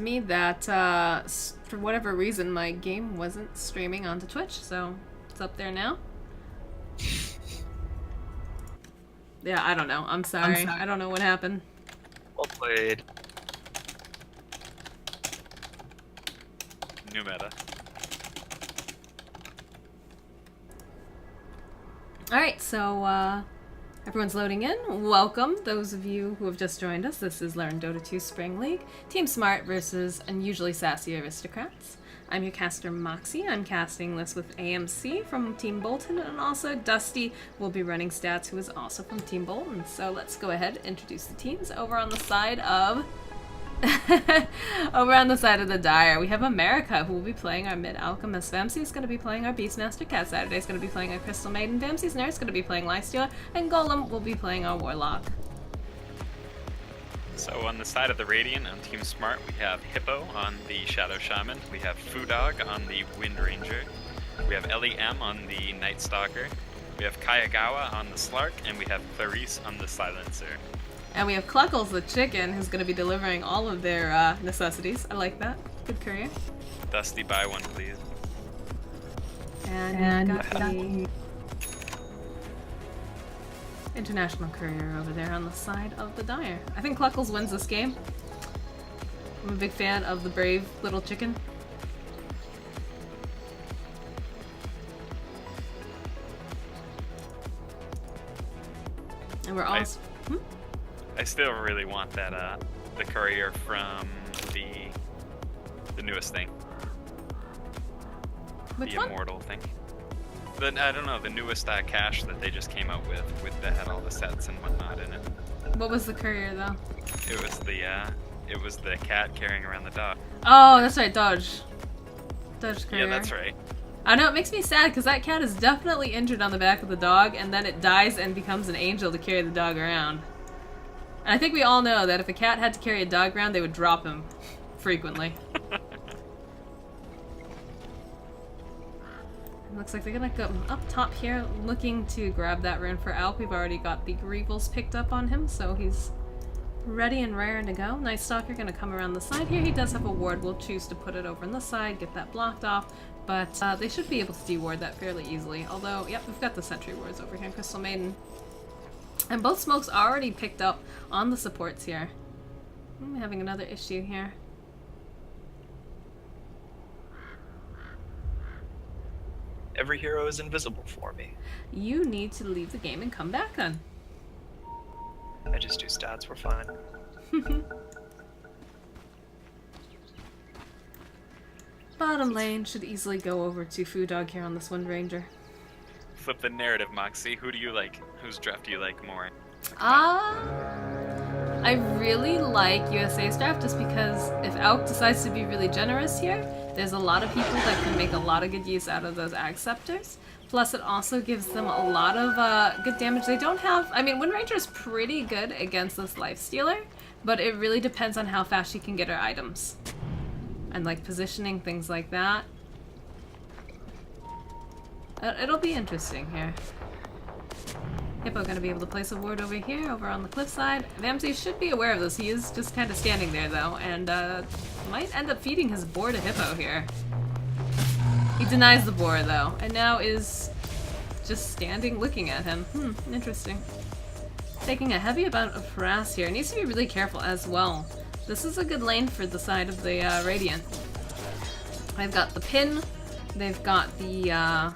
to me that for whatever reason my game wasn't streaming onto Twitch, so it's up there now. Yeah, I don't know. I'm sorry. I don't know what happened. Well played. New meta. Alright, so everyone's loading in. Welcome, those of you who have just joined us. This is Learn Dota 2 Spring League. Team Smart versus unusually sassy Aristocrats. I'm your caster Moxie. I'm casting this with AMC from Team Bolton, and also Dusty will be running stats, who is also from Team Bolton. So let's go ahead and introduce the teams. Over on the side of over on the side of the Dire, we have America, who will be playing our Mid Alchemist. Vamsi is going to be playing our Beastmaster. Cat Saturday is going to be playing our Crystal Maiden. Vamsi's Nurse is going to be playing Lifestealer, and Golem will be playing our Warlock. So on the side of the Radiant on Team Smart, we have Hippo on the Shadow Shaman, we have Foodog on the Wind Ranger, we have LEM on the Night Stalker, we have Kayagawa on the Slark, and we have Clarice on the Silencer. And we have Cluckles the chicken, who's going to be delivering all of their necessities. I like that. Good courier. Dusty, buy one, please. And got the international courier over there on the side of the Dire. I think Cluckles wins this game. I'm a big fan of the brave little chicken. And we're all... I still really want that, the courier from the newest thing. Which the one? Immortal thing. I don't know, the newest cache that they just came out with that had all the sets and whatnot in it. What was the courier, though? It was the cat carrying around the dog. Oh, that's right, Dodge. Dodge courier. Yeah, that's right. I know, it makes me sad, because that cat is definitely injured on the back of the dog, and then it dies and becomes an angel to carry the dog around. And I think we all know that if a cat had to carry a dog around, they would drop him frequently. Looks like they're gonna go up top here, looking to grab that rune for Alp. We've already got the Greevils picked up on him, so he's ready and raring to go. Night Stalker gonna come around the side here. He does have a ward. We'll choose to put it over on the side, get that blocked off, but they should be able to deward that fairly easily. Although, yep, we've got the sentry wards over here, Crystal Maiden. And both smokes already picked up on the supports here. I'm having another issue here. Every hero is invisible for me. You need to leave the game and come back then. I just do stats, we're fine. Bottom lane should easily go over to Foodog here on this Wind Ranger. Flip the narrative, Moxie. Who do you like? Whose draft do you like more? I really like USA's draft just because if Alk decides to be really generous here, there's a lot of people that can make a lot of good use out of those Ag Scepters. Plus it also gives them a lot of good damage. They don't have... I mean, Wind Ranger is pretty good against this Lifestealer, but it really depends on how fast she can get her items. And like positioning, things like that. It'll be interesting here. Hippo gonna be able to place a ward over here, over on the cliffside. Vamsi should be aware of this. He is just kind of standing there though, and might end up feeding his boar to Hippo here. He denies the boar though, and now is just standing looking at him. Interesting. Taking a heavy amount of harass here. Needs to be really careful as well. This is a good lane for the side of the Radiant. They've got the pin, they've got the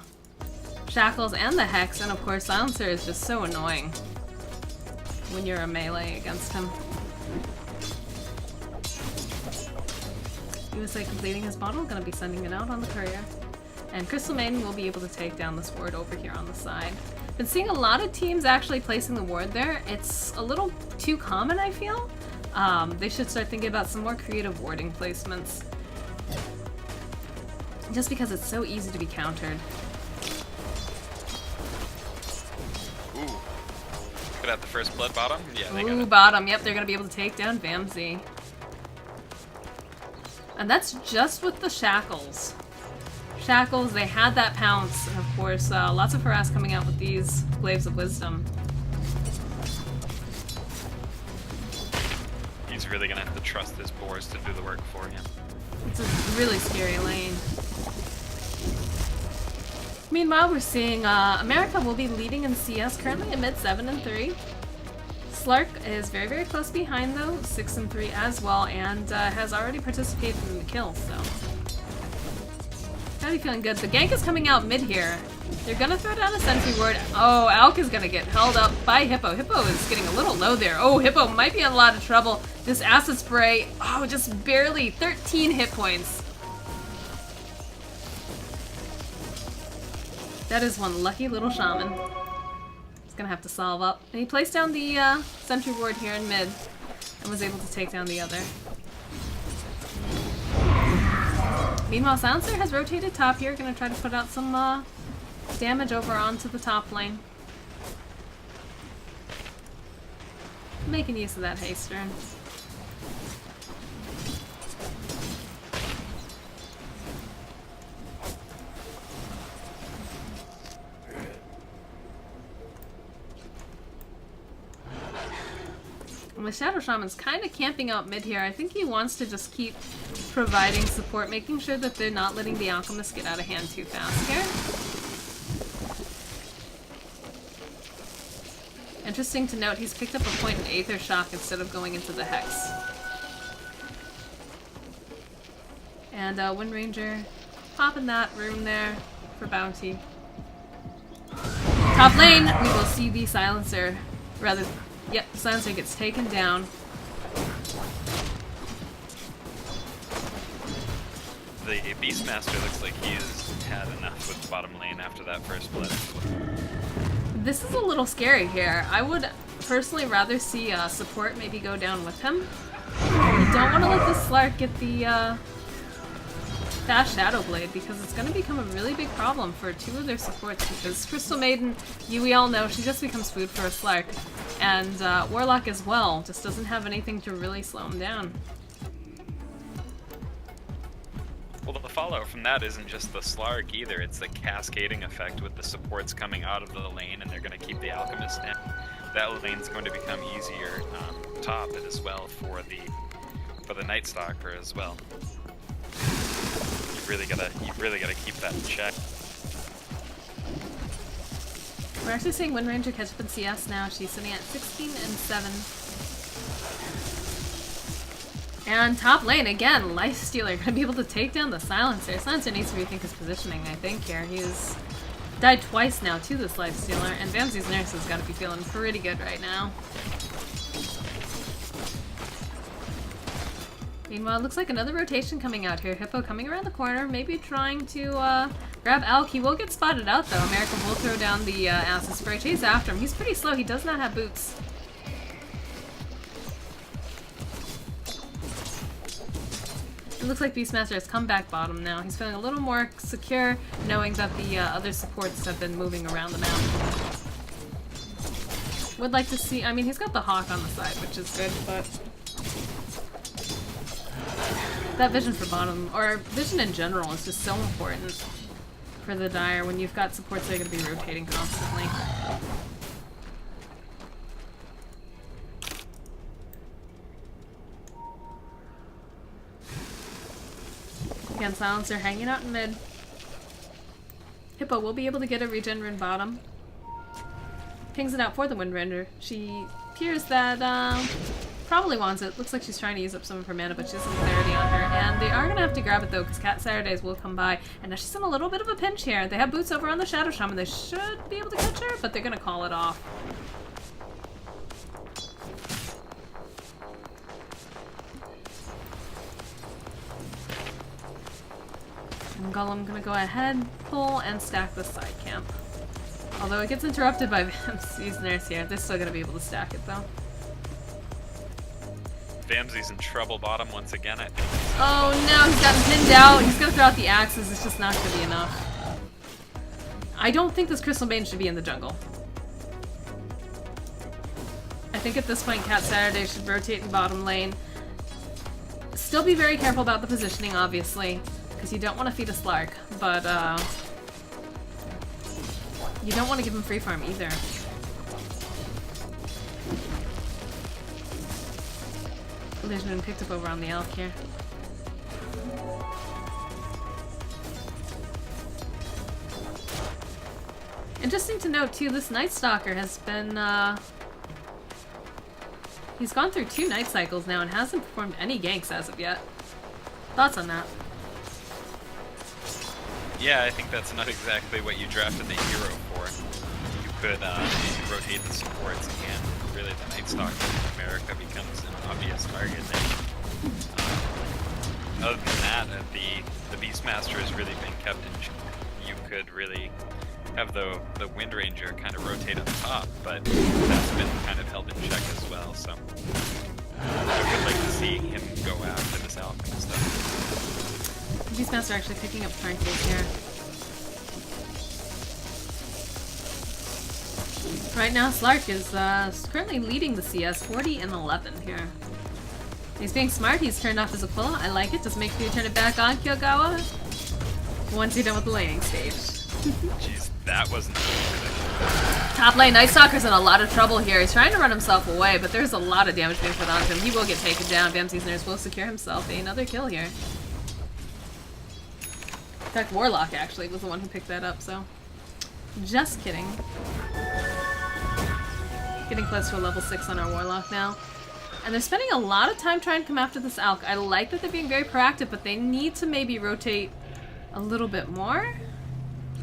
Shackles and the Hex, and of course Silencer is just so annoying when you're a melee against him. USA completing his bottle, gonna be sending it out on the courier. And Crystal Maiden will be able to take down this ward over here on the side. Been seeing a lot of teams actually placing the ward there. It's a little too common, I feel. They should start thinking about some more creative warding placements. Just because it's so easy to be countered. Ooh. Could have the first blood bottom? Yeah, they got Ooh, it. bottom. Yep, they're gonna be able to take down Vamsi. And that's just with the Shackles. Shackles, they had that pounce, and of course, lots of harass coming out with these Glaives of Wisdom. He's really gonna have to trust his boars to do the work for him. It's a really scary lane. Meanwhile, we're seeing America will be leading in CS, currently in mid 7-3. Slark is very, very close behind though, 6-3 as well, and has already participated in the kills, so. Gotta be feeling good. The gank is coming out mid here. They're gonna throw down a sentry ward. Oh, Alk is gonna get held up by Hippo. Hippo is getting a little low there. Oh, Hippo might be in a lot of trouble. This acid spray, oh, just barely 13 hit points. That is one lucky little shaman. He's gonna have to solve up. And he placed down the sentry ward here in mid and was able to take down the other. Meanwhile, Silencer has rotated top here, gonna try to put out some damage over onto the top lane. Making use of that haste turn. The Shadow Shaman's kind of camping out mid here. I think he wants to just keep providing support, making sure that they're not letting the Alchemist get out of hand too fast here. Interesting to note, he's picked up a point in Aether Shock instead of going into the Hex. And Wind Ranger popping that room there for bounty. Top lane, we will see the Silencer, rather. Yep, Silencer gets taken down. The Beastmaster looks like he's had enough with bottom lane after that first blood. This is a little scary here. I would personally rather see support maybe go down with him. You don't want to let this Slark get the fast Shadow Blade because it's going to become a really big problem for two of their supports because Crystal Maiden, we all know, she just becomes food for a Slark. And Warlock as well, just doesn't have anything to really slow him down. Well, the fallout from that isn't just the Slark either, it's the cascading effect with the supports coming out of the lane and they're going to keep the Alchemist down. That lane's going to become easier top as well for the Night Stalker as well. You've really gotta keep that in check. We're actually seeing Wind Ranger catch up in CS now. She's sitting at 16-7. And top lane, again, Lifestealer gonna be able to take down the Silencer. Silencer needs to rethink his positioning, I think, here. He's died twice now to this Lifestealer, and Vamsie's Nurse has gotta be feeling pretty good right now. Meanwhile, it looks like another rotation coming out here. Hippo coming around the corner, maybe trying to grab Alk. He will get spotted out though. America will throw down the acid spray. Chase after him. He's pretty slow. He does not have boots. It looks like Beastmaster has come back bottom now. He's feeling a little more secure, knowing that the other supports have been moving around the map. Would like to see, I mean, he's got the Hawk on the side, which is good, but that vision for bottom, or vision in general, is just so important for the Dire when you've got supports that are going to be rotating constantly. Again, Silencer hanging out in mid. Hippo will be able to get a regen rune bottom. Pings it out for the Wind Ranger. She appears that probably wants it. Looks like she's trying to use up some of her mana, but she has some clarity on her. And they are going to have to grab it though, because Cat Saturdays will come by. And now she's in a little bit of a pinch here. They have boots over on the Shadow Shaman. They should be able to catch her, but they're going to call it off. And Golem going to go ahead, pull, and stack the side camp. Although it gets interrupted by Vamsie's Nurse here. They're still going to be able to stack it though. Vamsie's in trouble bottom once again, I think. Oh no, he's gotten pinned out. He's gonna throw out the axes. It's just not gonna be enough. I don't think this Crystal Maiden should be in the jungle. I think at this point Cat Saturday should rotate in bottom lane. Still be very careful about the positioning, obviously, because you don't want to feed a Slark, but you don't want to give him free farm either. There's been picked up over on the Elk here. Interesting to note too, this Night Stalker has been, he's gone through 2 night cycles now and hasn't performed any ganks as of yet. Thoughts on that? Yeah, I think that's not exactly what you drafted the hero for. You could rotate the supports, and really the Night Stalker in America becomes an obvious target there. Other than that, the Beastmaster has really been kept in check. You could really have the Wind Ranger kind of rotate on top, but that's been kind of held in check as well, so I would like to see him go after this Alchemist stuff. Beastmaster actually picking up Tranquils here. Right now, Slark is currently leading the CS 40 and 11 here. He's being smart, he's turned off his Aquila. I like it, just make sure you turn it back on, Kyogawa, once you're done with the laning stage. Jeez, that wasn't Top lane, Night Stalker's in a lot of trouble here. He's trying to run himself away, but there's a lot of damage being put onto him. He will get taken down. Vamsey's Nurse will secure himself another kill here. In fact, Warlock actually was the one who picked that up, so... Just kidding. Getting close to a level 6 on our Warlock now. And they're spending a lot of time trying to come after this Alk. I like that they're being very proactive, but they need to maybe rotate a little bit more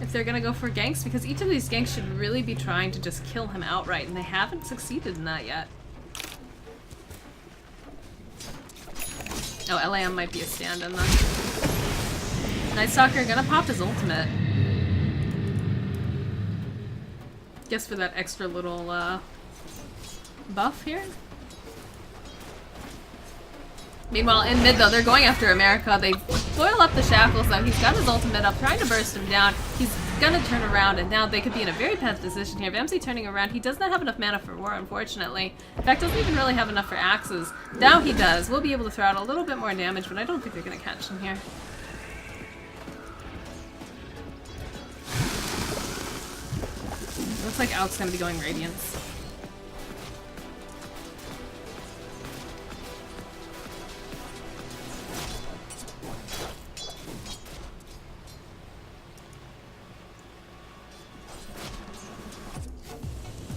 if they're gonna go for ganks, because each of these ganks should really be trying to just kill him outright, and they haven't succeeded in that yet. Oh, LAM might be a stand-in then. Night Stalker gonna pop his ultimate. Guess for that extra little buff here. Meanwhile, in mid though, they're going after America. They foil up the shackles though. He's got his ultimate up, trying to burst him down. He's gonna turn around, and now they could be in a very bad position here. Vamsey turning around. He does not have enough mana for War, unfortunately. In fact, doesn't even really have enough for axes. Now he does. We'll be able to throw out a little bit more damage, but I don't think they're gonna catch him here. Looks like Alk's gonna be going Radiance.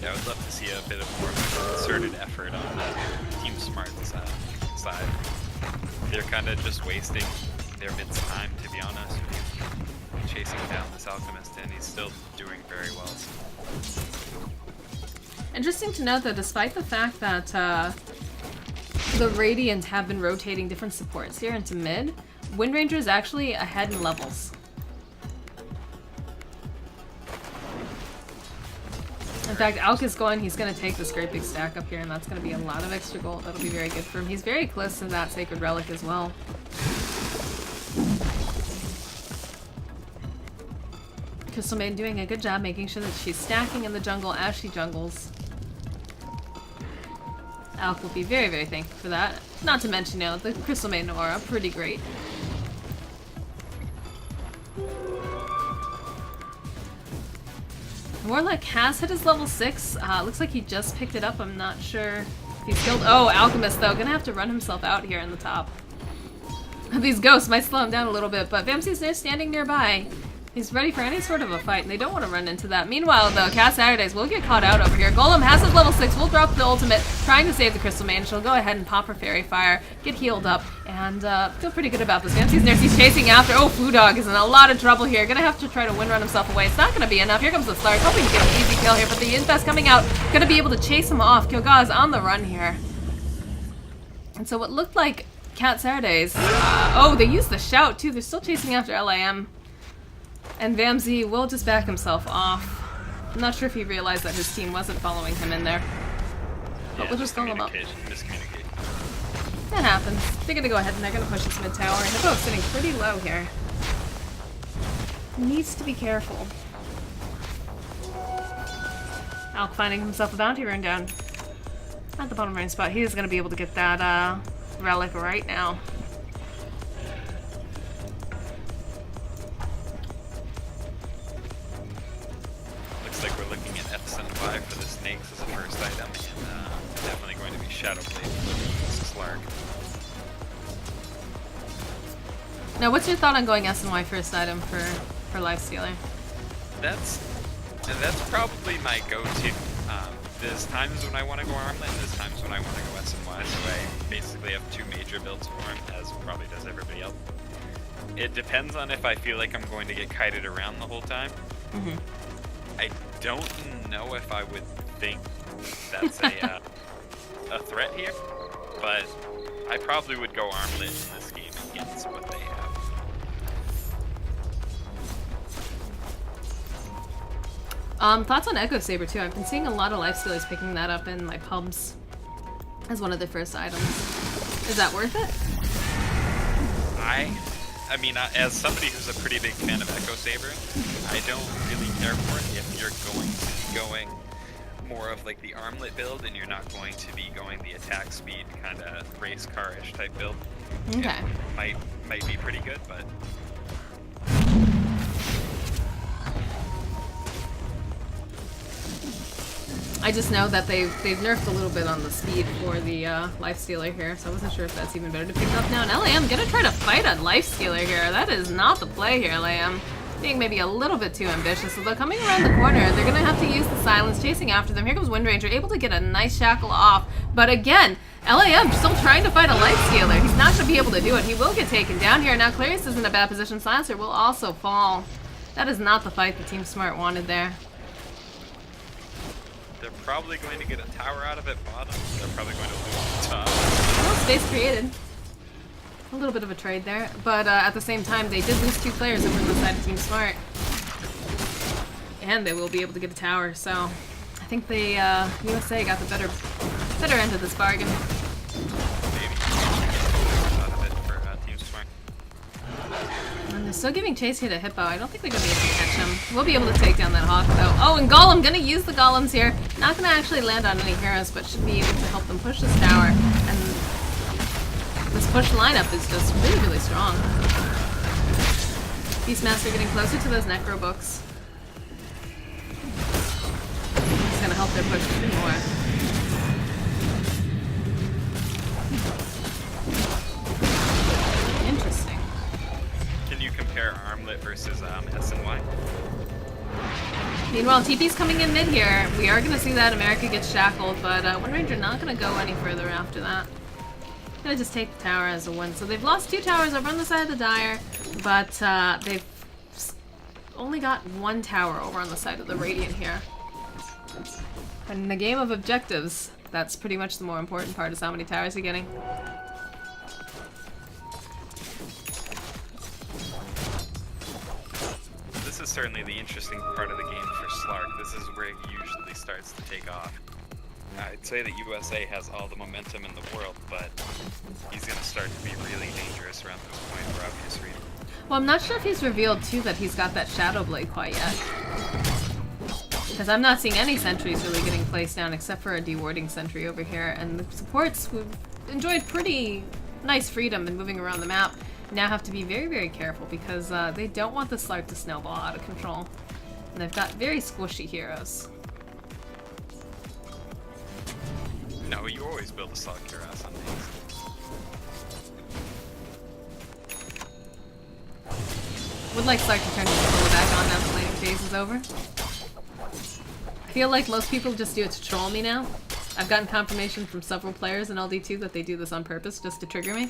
Yeah, I would love to see a bit of more concerted effort on Team Smart's side. They're kind of just wasting their mid's time, to be honest, chasing down this Alchemist, and he's still doing very well. Interesting to note that despite the fact that the Radiant have been rotating different supports here into mid, Wind Ranger is actually ahead in levels. In fact, Alk is going, he's going to take this great big stack up here, and that's going to be a lot of extra gold. That'll be very good for him. He's very close to that Sacred Relic as well. Crystal Maiden doing a good job making sure that she's stacking in the jungle as she jungles. Alk will be very, very thankful for that. Not to mention, you know, the Crystal Maiden aura, pretty great. Warlock has hit his level 6. Looks like he just picked it up. I'm not sure if he's killed. Oh, Alchemist though, gonna have to run himself out here in the top. These ghosts might slow him down a little bit, but Vamsey's there standing nearby. He's ready for any sort of a fight, and they don't want to run into that. Meanwhile, though, Cat Saturdays will get caught out over here. Golem has his level 6, will drop the ultimate, trying to save the Crystal Maiden. She'll go ahead and pop her Fairy Fire, get healed up, and feel pretty good about this. Vamsey's Nurse, he's chasing after. Oh, Foodog is in a lot of trouble here. Gonna have to try to wind run himself away. It's not gonna be enough. Here comes the Slark, hoping to get an easy kill here, but the Infest coming out, gonna be able to chase him off. Kyoga is on the run here. And so what looked like Cat Saturdays, oh, they used the shout too. They're still chasing after LAM. And Vamsey will just back himself off. I'm not sure if he realized that his team wasn't following him in there. But Yeah, we'll just call him up. Miscommunication. That happens. They're gonna go ahead and they're gonna push this mid tower. And Hippo's sitting pretty low here. Needs to be careful. Alk finding himself a bounty rune down at the bottom right spot. He is gonna be able to get that relic right now. Like we're looking at Fs and Y for the snakes as a first item, and definitely going to be Shadowblade for Slark. Now, what's your thought on going S and Y first item for Lifestealer? That's And that's probably my go-to. There's times when I want to go armlet, and there's times when I want to go SNY, so I basically have two major builds for him, as probably does everybody else. It depends on if I feel like I'm going to get kited around the whole time. Mm-hmm. I don't know if I would think that's a threat here, but I probably would go armlet in this game against what they have. Thoughts on Echo Saber too. I've been seeing a lot of lifestealers picking that up in my pubs as one of their first items. Is that worth it? I mean, as somebody who's a pretty big fan of Echo Saber, I don't really care for it if you're going to be going more of like the armlet build and you're not going to be going the attack speed kind of race car-ish type build. Okay. It might be pretty good, but I just know that they've nerfed a little bit on the speed for the lifestealer here, so I wasn't sure if that's even better to pick up now. And LAM gonna try to fight a lifestealer here. That is not the play here, LAM. Being maybe a little bit too ambitious, although coming around the corner, they're gonna have to use the silence, chasing after them. Here comes Windranger, able to get a nice shackle off, but again, LAM still trying to fight a lifestealer. He's not gonna be able to do it. He will get taken down here. Now Clarice is in a bad position. Silencer will also fall. That is not the fight that Team Smart wanted there. they're probably going to get a tower out of it bottom. They're probably going to lose the top. Well, space created. A little bit of a trade there, but at the same time, they did lose 2 players over on the side of Team Smart. And they will be able to get a tower, so I think the USA got the better end of this bargain. Maybe out of it for Team Smart. And they're still giving chase here to Hippo. I don't think they're going to be able to catch him. We'll be able to take down that Hawk, though. Oh, and Golem, going to use the Golems here. Not going to actually land on any heroes, but should be able to help them push this tower. And this push lineup is just really, really strong. Beastmaster getting closer to those Necro books. It's going to help their push even more. Interesting. Can you compare Armlet versus SNY? Meanwhile, TP's coming in mid here. We are going to see that America gets shackled, but Windranger not going to go any further after that. Gonna just take the tower as a win. So they've lost 2 towers over on the side of the Dire, but they've only got 1 tower over on the side of the Radiant here. And in the game of objectives, that's pretty much the more important part, is how many towers you're getting. This is certainly the interesting part of the game for Slark. This is where it usually starts to take off. I'd say that USA has all the momentum in the world, but he's going to start to be really dangerous around this point for obvious reasons. Well, I'm not sure if he's revealed, too, that he's got that Shadow Blade quite yet. Because I'm not seeing any sentries really getting placed down, except for a dewarding sentry over here. And the supports, who've enjoyed pretty nice freedom in moving around the map, now have to be very, very careful, because they don't want the Slark to snowball out of control. And they've got very squishy heroes. No, you always build a solid cuirass on these. Would like Slark to turn his controller back on now the laning phase is over. I feel like most people just do it to troll me now. I've gotten confirmation from several players in LD2 that they do this on purpose just to trigger me.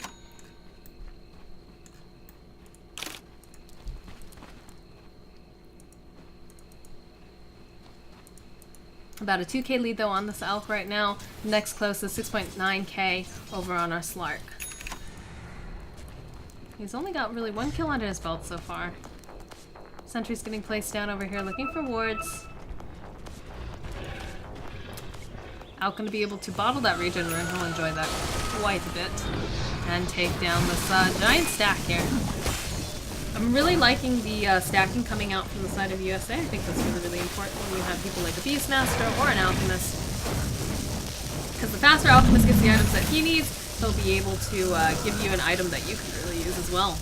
About a 2k lead though on this Elk right now. Next closest 6.9k over on our Slark. He's only got really 1 kill under his belt so far. Sentry's getting placed down over here looking for wards. Elk gonna be able to bottle that regen rune. He'll enjoy that quite a bit. And take down this giant stack here. I'm really liking the stacking coming out from the side of USA. I think that's really, really important when you have people like a Beastmaster or an Alchemist. Because the faster Alchemist gets the items that he needs, he'll be able to give you an item that you can really use as well.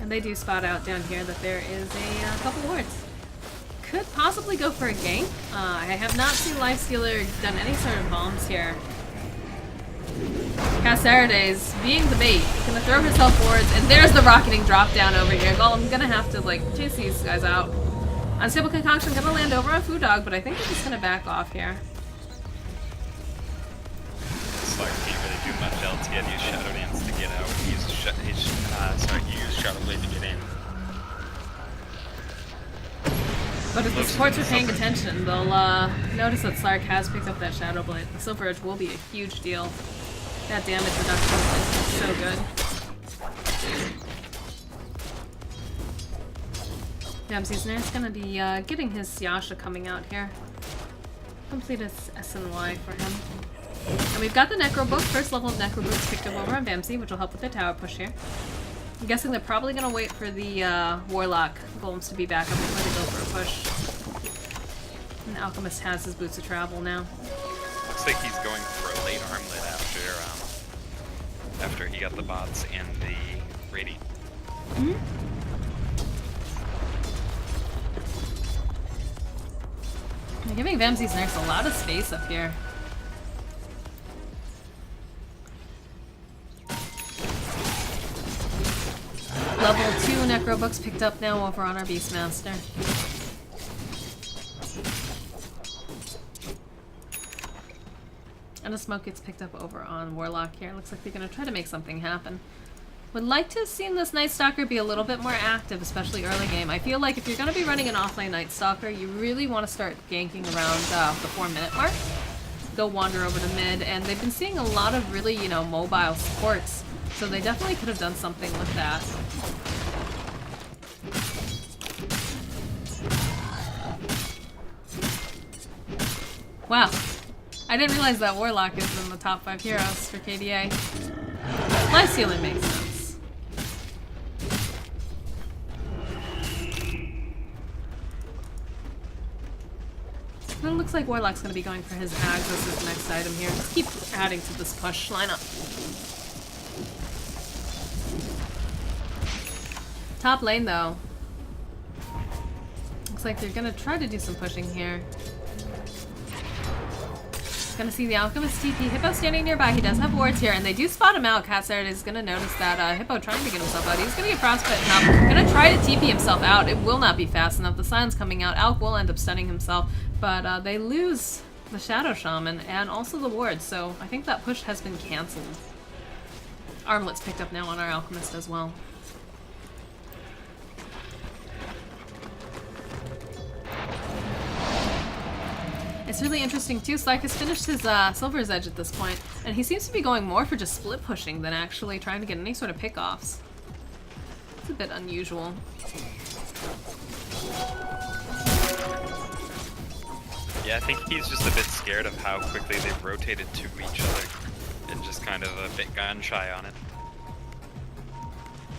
And they do spot out down here that there is a couple wards. Could possibly go for a gank. I have not seen Lifestealer done any sort of bombs here. Cat Saturdays being the bait. Gonna throw herself forwards, and there's the rocketing drop down over here. I'm gonna have to like chase these guys out. Unstable Concoction gonna land over on Food Dog, but I think we're just gonna back off here. Slark can't really do much else. He had to use Shadow Dance to get out. He used he used Shadow Blade to get in. But if the supports are paying attention, they'll notice that Slark has picked up that Shadow Blade. The Silver Edge will be a huge deal. That damage reduction is so good. Dempsey's Nurse gonna be getting his Yasha coming out here. Complete a SNY for him. And we've got the Necro Book, first level of Necro Books picked up over on Vamsy, which will help with the tower push here. I'm guessing they're probably gonna wait for the Warlock golems to be back up before they go for a push. And the Alchemist has his boots of travel now. Looks like he's going for a late armlet after he got the bots and the Radiant. Mm-hmm. They're giving Vamsy's Nurse a lot of space up here. Level 2 Necro Books picked up now over on our Beastmaster. And a smoke gets picked up over on Warlock here. Looks like they're going to try to make something happen. Would like to have seen this Night Stalker be a little bit more active, especially early game. I feel like if you're going to be running an offlane Night Stalker, you really want to start ganking around the 4-minute mark. Go wander over to mid, and they've been seeing a lot of really, you know, mobile supports. So they definitely could have done something with that. Wow. I didn't realize that Warlock is in the top 5 heroes for KDA. My ceiling makes sense. And it looks like Warlock's going to be going for his Ags as his next item here. Just keep adding to this push lineup. Top lane, though. Looks like they're gonna try to do some pushing here. Gonna see the Alchemist TP. Hippo standing nearby. He does have wards here, and they do spot him out. Cat Saturday is gonna notice that Hippo trying to get himself out. He's gonna get frostbite up. Gonna try to TP himself out. It will not be fast enough. The Silence coming out. Alk will end up stunning himself, but they lose the Shadow Shaman and also the ward, so I think that push has been cancelled. Armlet's picked up now on our Alchemist as well. It's really interesting too. Slark has finished his Silver's Edge at this point, and he seems to be going more for just split pushing than actually trying to get any sort of pickoffs. It's a bit unusual. Yeah, I think he's just a bit scared of how quickly they've rotated to each other and just kind of a bit gun shy on it.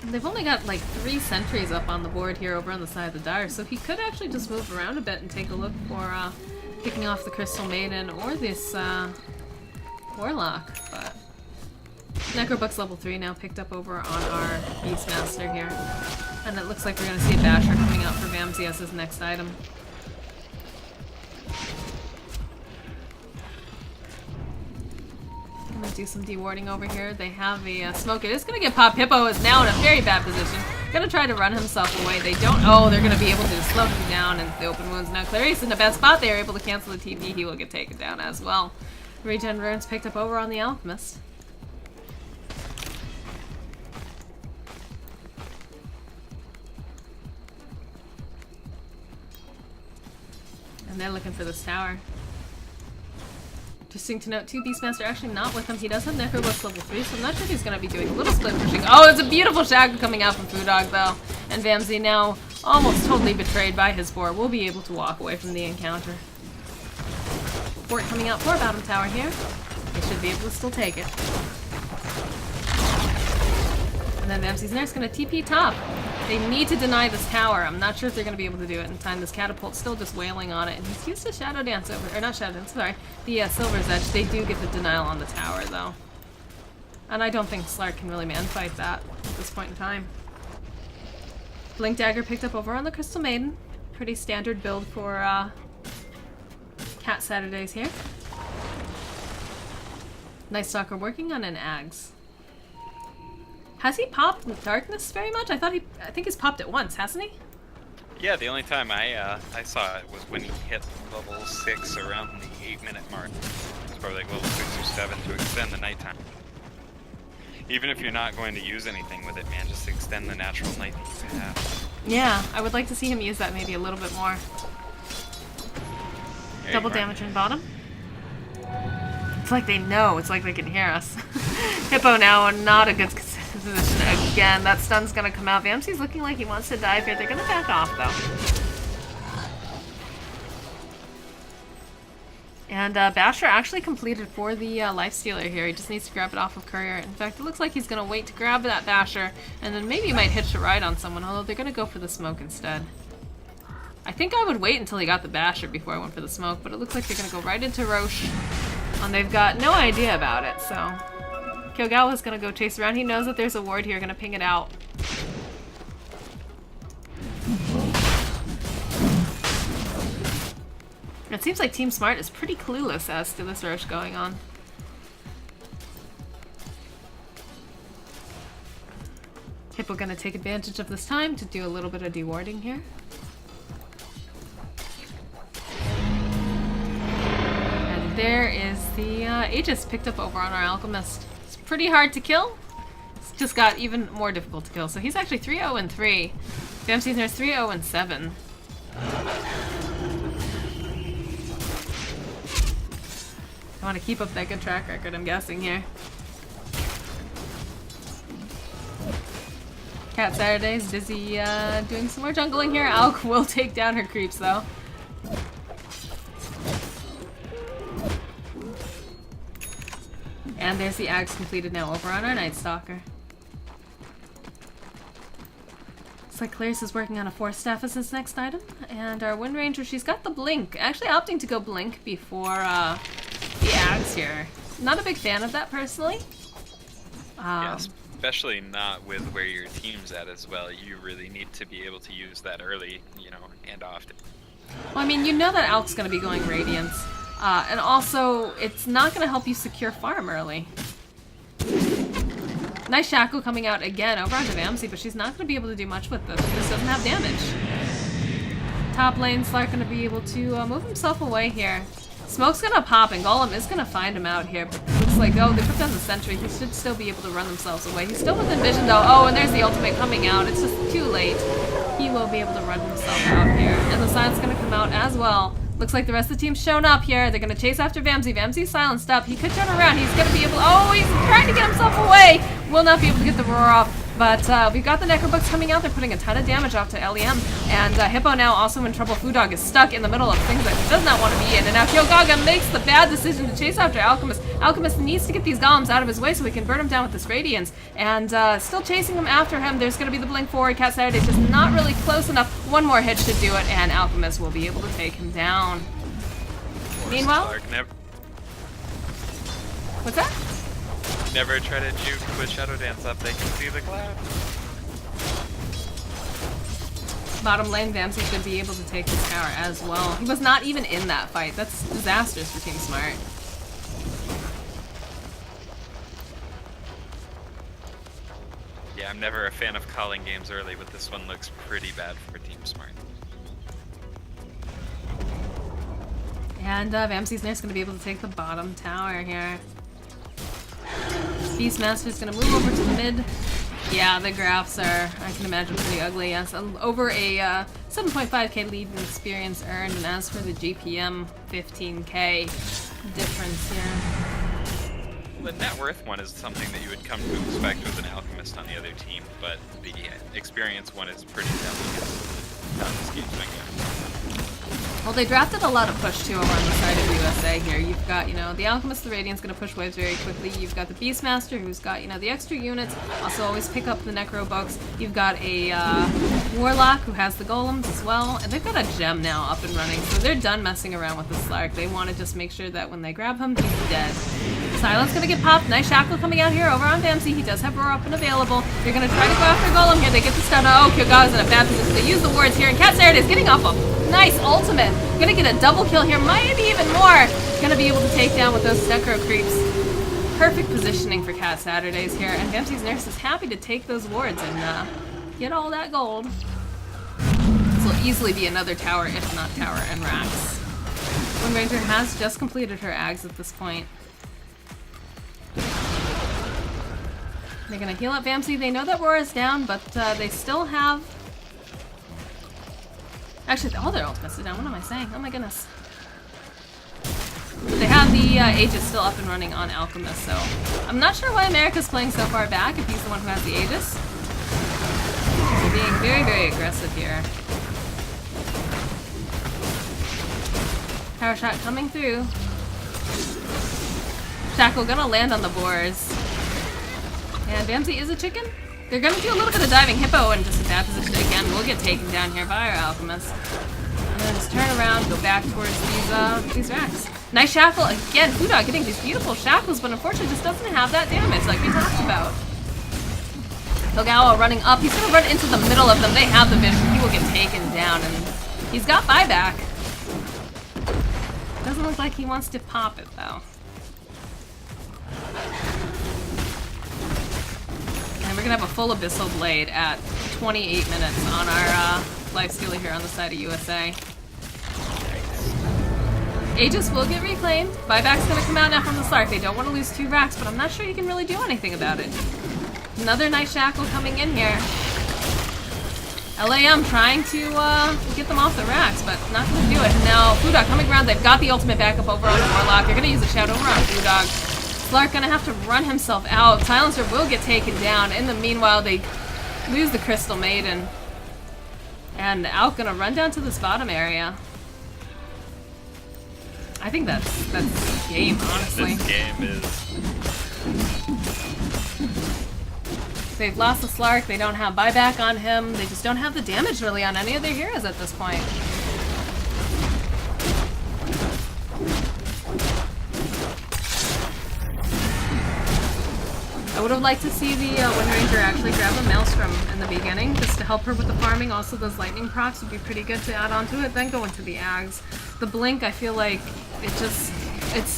They've only got like 3 sentries up on the board here over on the side of the Dire, so he could actually just move around a bit and take a look for picking off the Crystal Maiden or this Warlock, but Necrobook's level 3 now picked up over on our Beastmaster here. And it looks like we're going to see a Basher coming out for Vamsy as his next item. Gonna do some dewarding over here. They have a smoke. It is gonna get popped. Hippo is now in a very bad position. Gonna try to run himself away. They don't. Oh, they're gonna be able to just slow him down and the open wounds. Now Clarice in a bad spot. They are able to cancel the TP. He will get taken down as well. Regen Rune's picked up over on the Alchemist. And they're looking for this tower. Interesting to note too, Beastmaster actually not with him. He does have Necrobook's level 3, so I'm not sure if he's going to be doing a little split pushing. Oh, it's a beautiful Shadow coming out from Food Dog though. And Vamsy now almost totally betrayed by his board. Will be able to walk away from the encounter. Fort coming out for bottom tower here. They should be able to still take it. And then Vamsy's Nurse going to TP top. They need to deny this tower. I'm not sure if they're going to be able to do it in time. This Catapult's still just wailing on it. And he's used a Shadow Dance over, or not Shadow Dance, sorry. The Silver's Edge. They do get the denial on the tower though. And I don't think Slark can really man-fight that at this point in time. Blink Dagger picked up over on the Crystal Maiden. Pretty standard build for Cat Saturdays here. Night Stalker working on an Ags. Has he popped Darkness very much? I think he's popped it once, hasn't he? Yeah, the only time I saw it was when he hit level 6 around the 8-minute mark. It's probably like level 6 or 7 to extend the nighttime. Even if you're not going to use anything with it, man, just extend the natural night that you have. Yeah, I would like to see him use that maybe a little bit more. There Double you are. damage in bottom. It's like they know. It's like they can hear us. Hippo now in not a good position again. That stun's gonna come out. Vamsy's looking like he wants to dive here. They're gonna back off though. And Basher actually completed for the Lifestealer here. He just needs to grab it off of Courier. In fact, it looks like he's gonna wait to grab that Basher, and then maybe he might hitch a ride on someone, although they're gonna go for the smoke instead. I think I would wait until he got the Basher before I went for the smoke, but it looks like they're gonna go right into Roche. And they've got no idea about it, so... Kyogawa's gonna go chase around. He knows that there's a ward here, gonna ping it out. It seems like Team Smart is pretty clueless as to this Roche going on. Hippo gonna take advantage of this time to do a little bit of dewarding here. And there is the Aegis picked up over on our Alchemist. It's pretty hard to kill. It's just got even more difficult to kill. So he's actually 3-0-3. Vamsy's near 3-0-7. I want to keep up that good track record, I'm guessing here. Cat Saturday's busy doing some more jungling here. Alk will take down her creeps though. And there's the Axe completed now over on our Night Stalker. Looks like Clarice is working on a Force Staff as his next item. And our Wind Ranger, she's got the Blink. Actually opting to go Blink before the Axe here. Not a big fan of that personally. Yeah, especially not with where your team's at as well. You really need to be able to use that early, you know, and often. Well, I mean, you know that Alk's going to be going Radiance. And also, it's not going to help you secure farm early. Nice Shackle coming out again over onto Vamsy, but she's not going to be able to do much with this. This doesn't have damage. Top lane, Slark going to be able to move himself away here. Smoke's going to pop, and Golem is going to find him out here. But it looks like, oh, they put down the sentry. He should still be able to run themselves away. He's still within vision, though. Oh, and there's the ultimate coming out. It's just too late. He will be able to run himself out here. And the Silence going to come out as well. Looks like the rest of the team's shown up here. They're going to chase after Vamsy. Vamsy's silenced up. He could turn around. He's going to be able... Oh, he's trying to get himself away. Will not be able to get the roar off. But we've got the Necrobugs coming out. They're putting a ton of damage off to LEM. And Hippo now also in trouble. Foodog is stuck in the middle of things that he does not want to be in. And now Kyogaga makes the bad decision to chase after Alchemist. Alchemist needs to get these golems out of his way so he can burn him down with this Radiance. And still chasing him after him. There's going to be the blink forward. Cat Saturday's just not really close enough. One more hit should do it. And Alchemist will be able to take him down. Meanwhile... What's that? Never try to juke with Shadow Dance up, they can see the cloud. Bottom lane, Vamsy should be able to take this tower as well. He was not even in that fight. That's disastrous for Team Smart. Yeah, I'm never a fan of calling games early, but this one looks pretty bad for Team Smart. And Vamsy's next going to be able to take the bottom tower here. Beastmaster's going to move over to the mid. Yeah, the graphs are, I can imagine, pretty ugly. Yes, over a 7.5k lead in experience earned, and as for the GPM, 15k difference here. Well, the net worth one is something that you would come to expect with an Alchemist on the other team, but the experience one is pretty Well, they drafted a lot of push too over on the side of USA here. You've got, you know, the Alchemist, the Radiant's gonna push waves very quickly. You've got the Beastmaster, who's got, you know, the extra units. Also always pick up the Necro Bugs. You've got a Warlock who has the Golems as well. And they've got a gem now up and running. So they're done messing around with the Slark. They want to just make sure that when they grab him, he's dead. Silence gonna get popped. Nice Shackle coming out here over on Vamsy. He does have roar up and available. They're gonna try to go after Golem here. They get the stun. Oh, Kyogaga's in a bad position. They use the wards here. And Cat Saturday's getting off a nice ultimate. Gonna get a double kill here, maybe even more. Gonna be able to take down with those Necro creeps. perfect positioning for Cat Saturdays here, and Vamsey's Nurse is happy to take those wards and get all that gold. This will easily be another tower, if not tower, and racks. Wind Ranger has just completed her Ags at this point. They're gonna heal up Vamsey. They know that Rora's down, but they still have... Actually, all their ultimates are down. What am I saying? Oh my goodness. They have the Aegis still up and running on Alchemist, so... I'm not sure why America's playing so far back if he's the one who has the Aegis. They're being very, very aggressive here. Power shot coming through. Shackle gonna land on the boars. And Vamsey is a chicken. They're gonna do a little bit of diving. Hippo in just a bad position again. We'll get taken down here by our Alchemist. And then just turn around, go back towards these racks. Nice shackle again. Foodog getting these beautiful shackles, but unfortunately just doesn't have that damage like we talked about. Togawa running up. He's gonna run into the middle of them. They have the vision. He will get taken down, and he's got buyback. Doesn't look like he wants to pop it though. And we're gonna have a full Abyssal Blade at 28 minutes on our lifestealer here on the side of USA. Aegis will get reclaimed. Buyback's gonna come out now from the Slark. They don't want to lose 2 racks, but I'm not sure you can really do anything about it. Another nice shackle coming in here. LAM trying to get them off the racks, but not gonna do it. And now Foodog coming around. They've got the ultimate backup over on Warlock. They're gonna use a Shadow over on Foodog. Slark gonna have to run himself out. Silencer will get taken down. In the meanwhile, they lose the Crystal Maiden. And Alk gonna run down to this bottom area. I think that's game, honestly. This game is... They've lost the Slark, they don't have buyback on him, they just don't have the damage really on any of their heroes at this point. I would have liked to see the Wind Ranger actually grab a Maelstrom in the beginning, just to help her with the farming. Also, those lightning procs would be pretty good to add onto it, then go into the Ags. The Blink, I feel like it's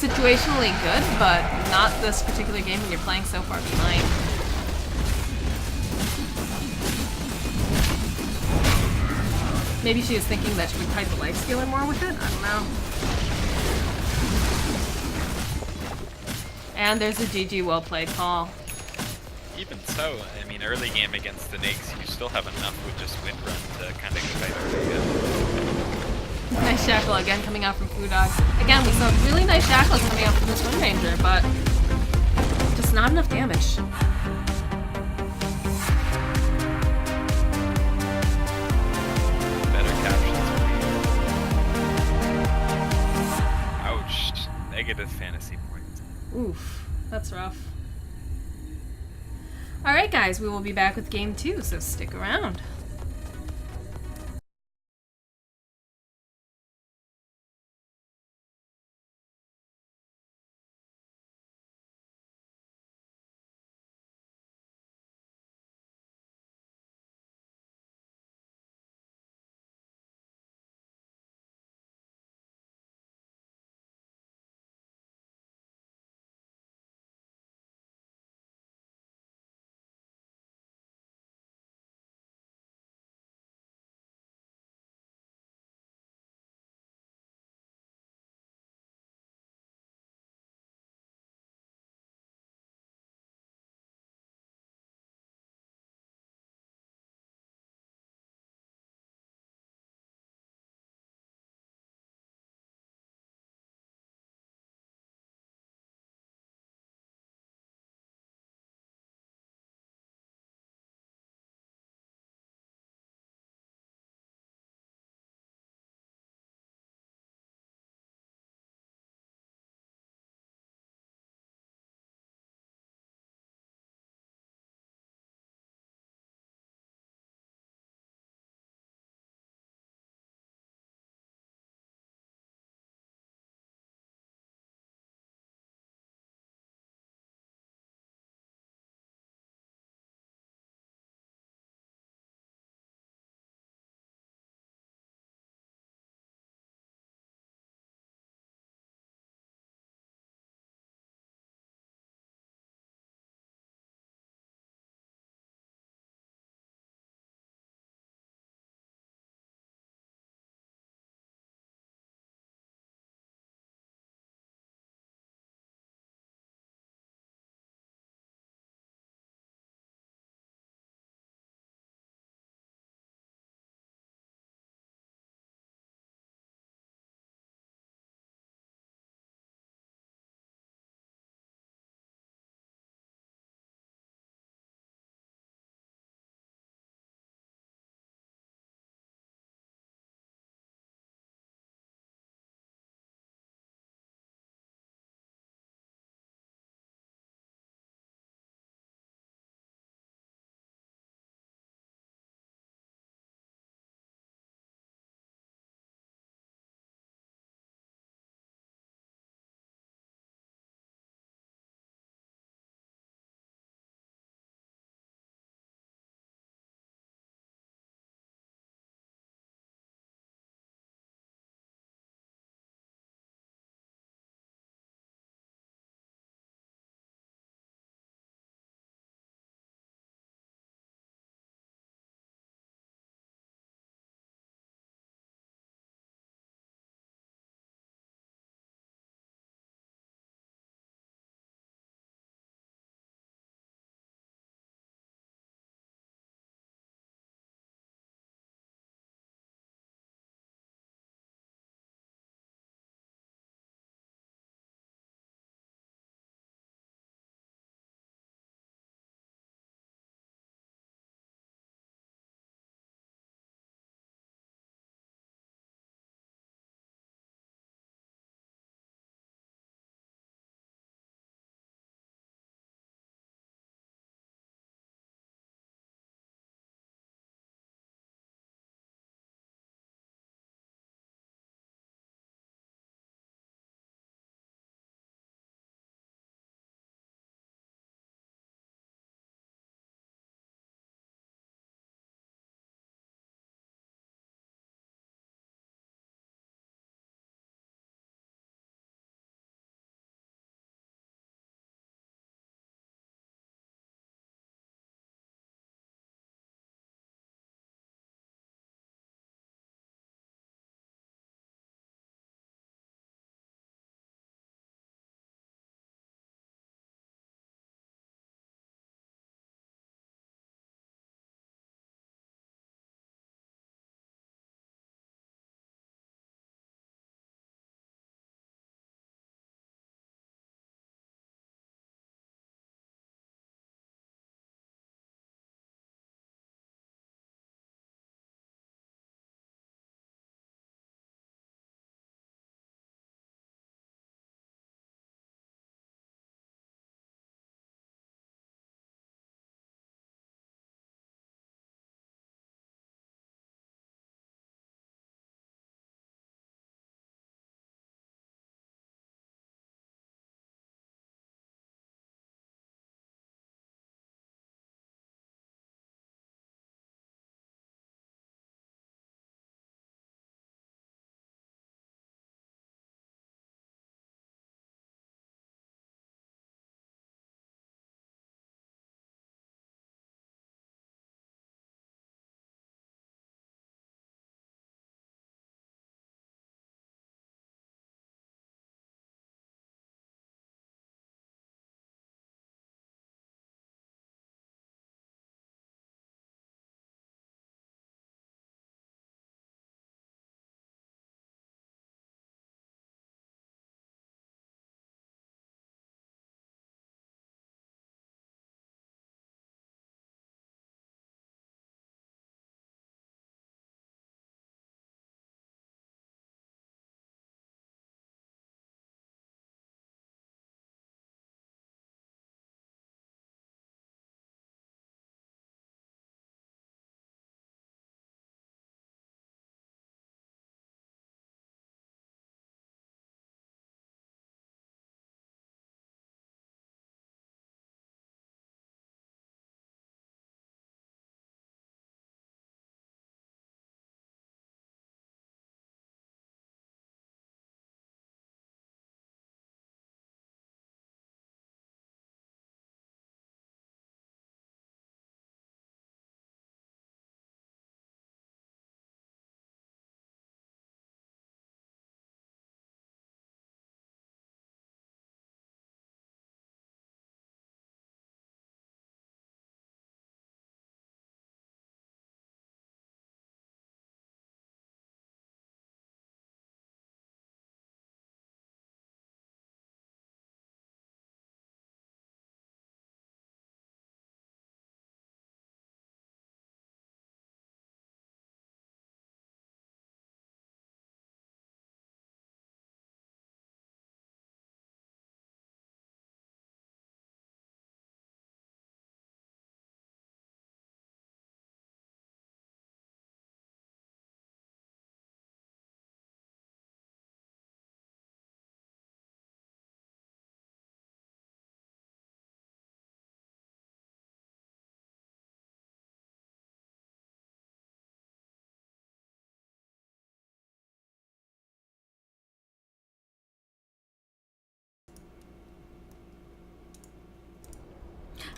situationally good, but not this particular game when you're playing so far behind. Maybe she was thinking that she would kite the lifestealer more with it? I don't know. And there's a GG, well played, Paul. Even so, I mean, early game against the Nakes, you still have enough with just wind run to kind of kite over. Nice shackle again coming out from Foodog. Again, we saw really nice shackles coming out from this Wind Ranger, but just not enough damage. Ouch. Negative fantasy points. Oof, that's rough. Alright guys, we will be back with game 2, so stick around.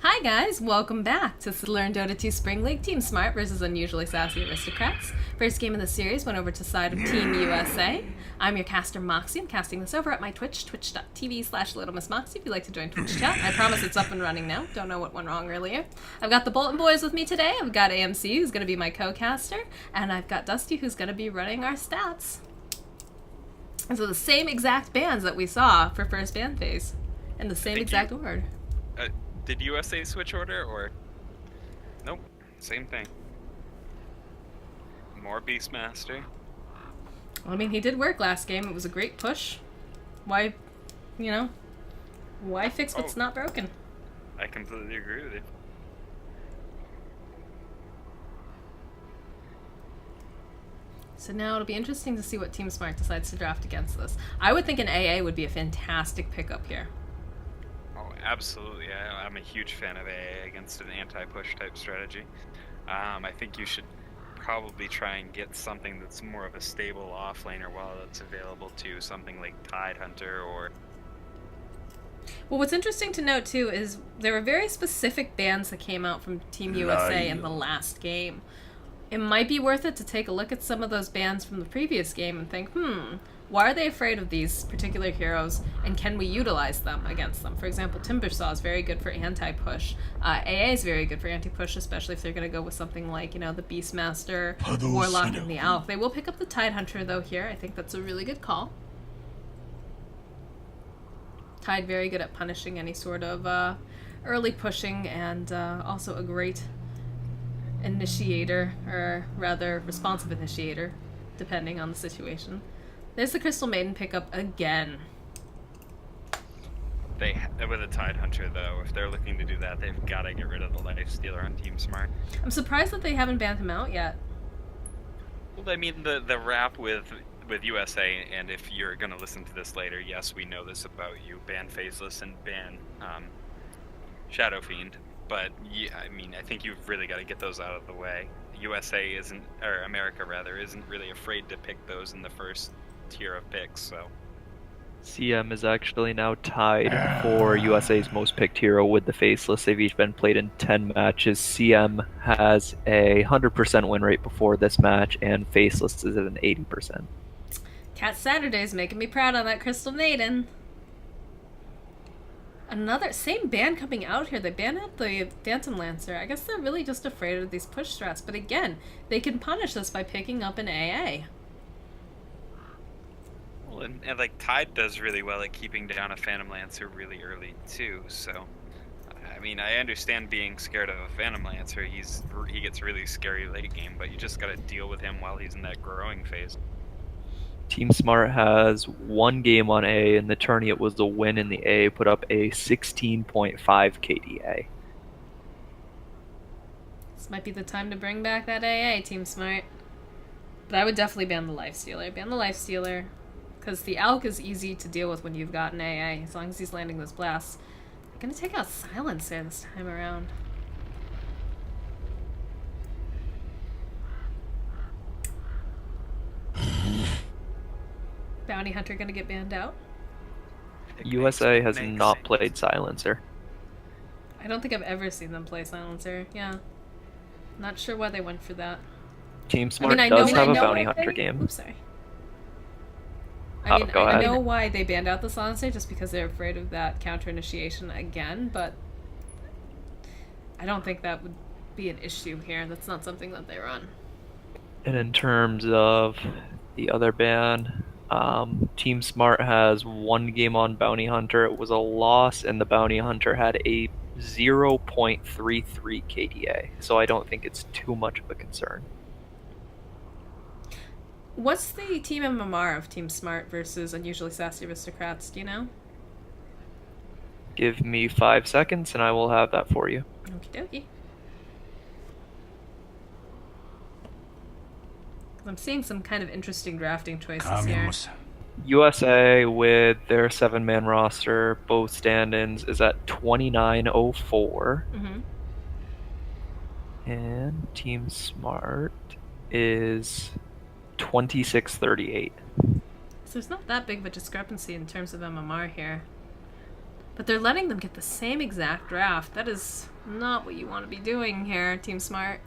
Hi guys, welcome back to Learn Dota 2 Spring League. Team Smart versus Unusually Sassy Aristocrats. First game of the series went over to side of Team USA. I'm your caster Moxie. I'm casting this over at my Twitch, twitch.tv/LittleMissMoxie if you'd like to join Twitch chat. I promise it's up and running now. Don't know what went wrong earlier. I've got the Bolton Boys with me today. I've got AMC, who's going to be my co-caster, and I've got Dusty, who's going to be running our stats. And so the same exact bands that we saw for first band phase, in the same exact order. Did USA switch order, or? Nope, same thing. More Beastmaster. Well, I mean, he did work last game. It was a great push. Why, why fix what's not broken? I completely agree with you. So now it'll be interesting to see what Team Smart decides to draft against this. I would think an AA would be a fantastic pickup here. Oh, absolutely. I'm a huge fan of AA against an anti-push type strategy. I think you should probably try and get something that's more of a stable offlaner while it's available to something like Tidehunter or... Well, what's interesting to note, too, is there were very specific bans that came out from Team USA in the last game. It might be worth it to take a look at some of those bans from the previous game and think, why are they afraid of these particular heroes, and can we utilize them against them? For example, Timbersaw is very good for anti-push. AA is very good for anti-push, especially if they're going to go with something like, the Beastmaster, Warlock, and the Alf. They will pick up the Tidehunter, though, here. I think that's a really good call. Tide very good at punishing any sort of early pushing, and also a great initiator, or rather responsive initiator, depending on the situation. There's the Crystal Maiden pickup again. With a Tidehunter, though, if they're looking to do that, they've got to get rid of the Life Stealer on Team Smart. I'm surprised that they haven't banned him out yet. Well, I mean, the rap with USA, and if you're going to listen to this later, yes, we know this about you, ban Faceless and ban Shadow Fiend. But, yeah, I mean, I think you've really got to get those out of the way. USA isn't, or America rather, isn't really afraid to pick those in the first tier of picks, so. CM is actually now tied for USA's most picked hero with the Faceless. They've each been played in 10 matches. CM has a 100% win rate before this match, and Faceless is at an 80%. Cat Saturday's making me proud on that Crystal Maiden. Another same band coming out here. They banned out the Phantom Lancer. I guess they're really just afraid of these push strats. But again, they can punish this by picking up an AA. Well, and like Tide does really well at keeping down a Phantom Lancer really early too. So, I mean, I understand being scared of a Phantom Lancer. He gets really scary late game, but you just got to deal with him while he's in that growing phase. Team Smart has one game on A, and the tourney it was the win in the A, put up a 16.5 KDA. This might be the time to bring back that AA, Team Smart. But I would definitely ban the Lifestealer. Ban the Lifestealer, because the Alk is easy to deal with when you've got an AA, as long as he's landing those blasts. I'm going to take out Silencer this time around. Bounty Hunter gonna get banned out? USA has not played Silencer. I don't think I've ever seen them play Silencer. Yeah. Not sure why they went for that. Team Smart does have a Bounty Hunter game. Oops, sorry. Go ahead. I know why they banned out the Silencer, just because they're afraid of that counter initiation again, but I don't think that would be an issue here. That's not something that they run. And in terms of the other ban, Team Smart has one game on Bounty Hunter. It was a loss, and the Bounty Hunter had a 0.33 KDA, so I don't think it's too much of a concern. What's the team MMR of Team Smart versus Unusually Sassy Aristocrats, do you know? Give me 5 seconds, and I will have that for you. Okie dokie. I'm seeing some kind of interesting drafting choices here. USA with their 7-man roster, both stand-ins, is at 2904. And Team Smart is 2638. So there's not that big of a discrepancy in terms of MMR here. But they're letting them get the same exact draft. That is not what you want to be doing here, Team Smart.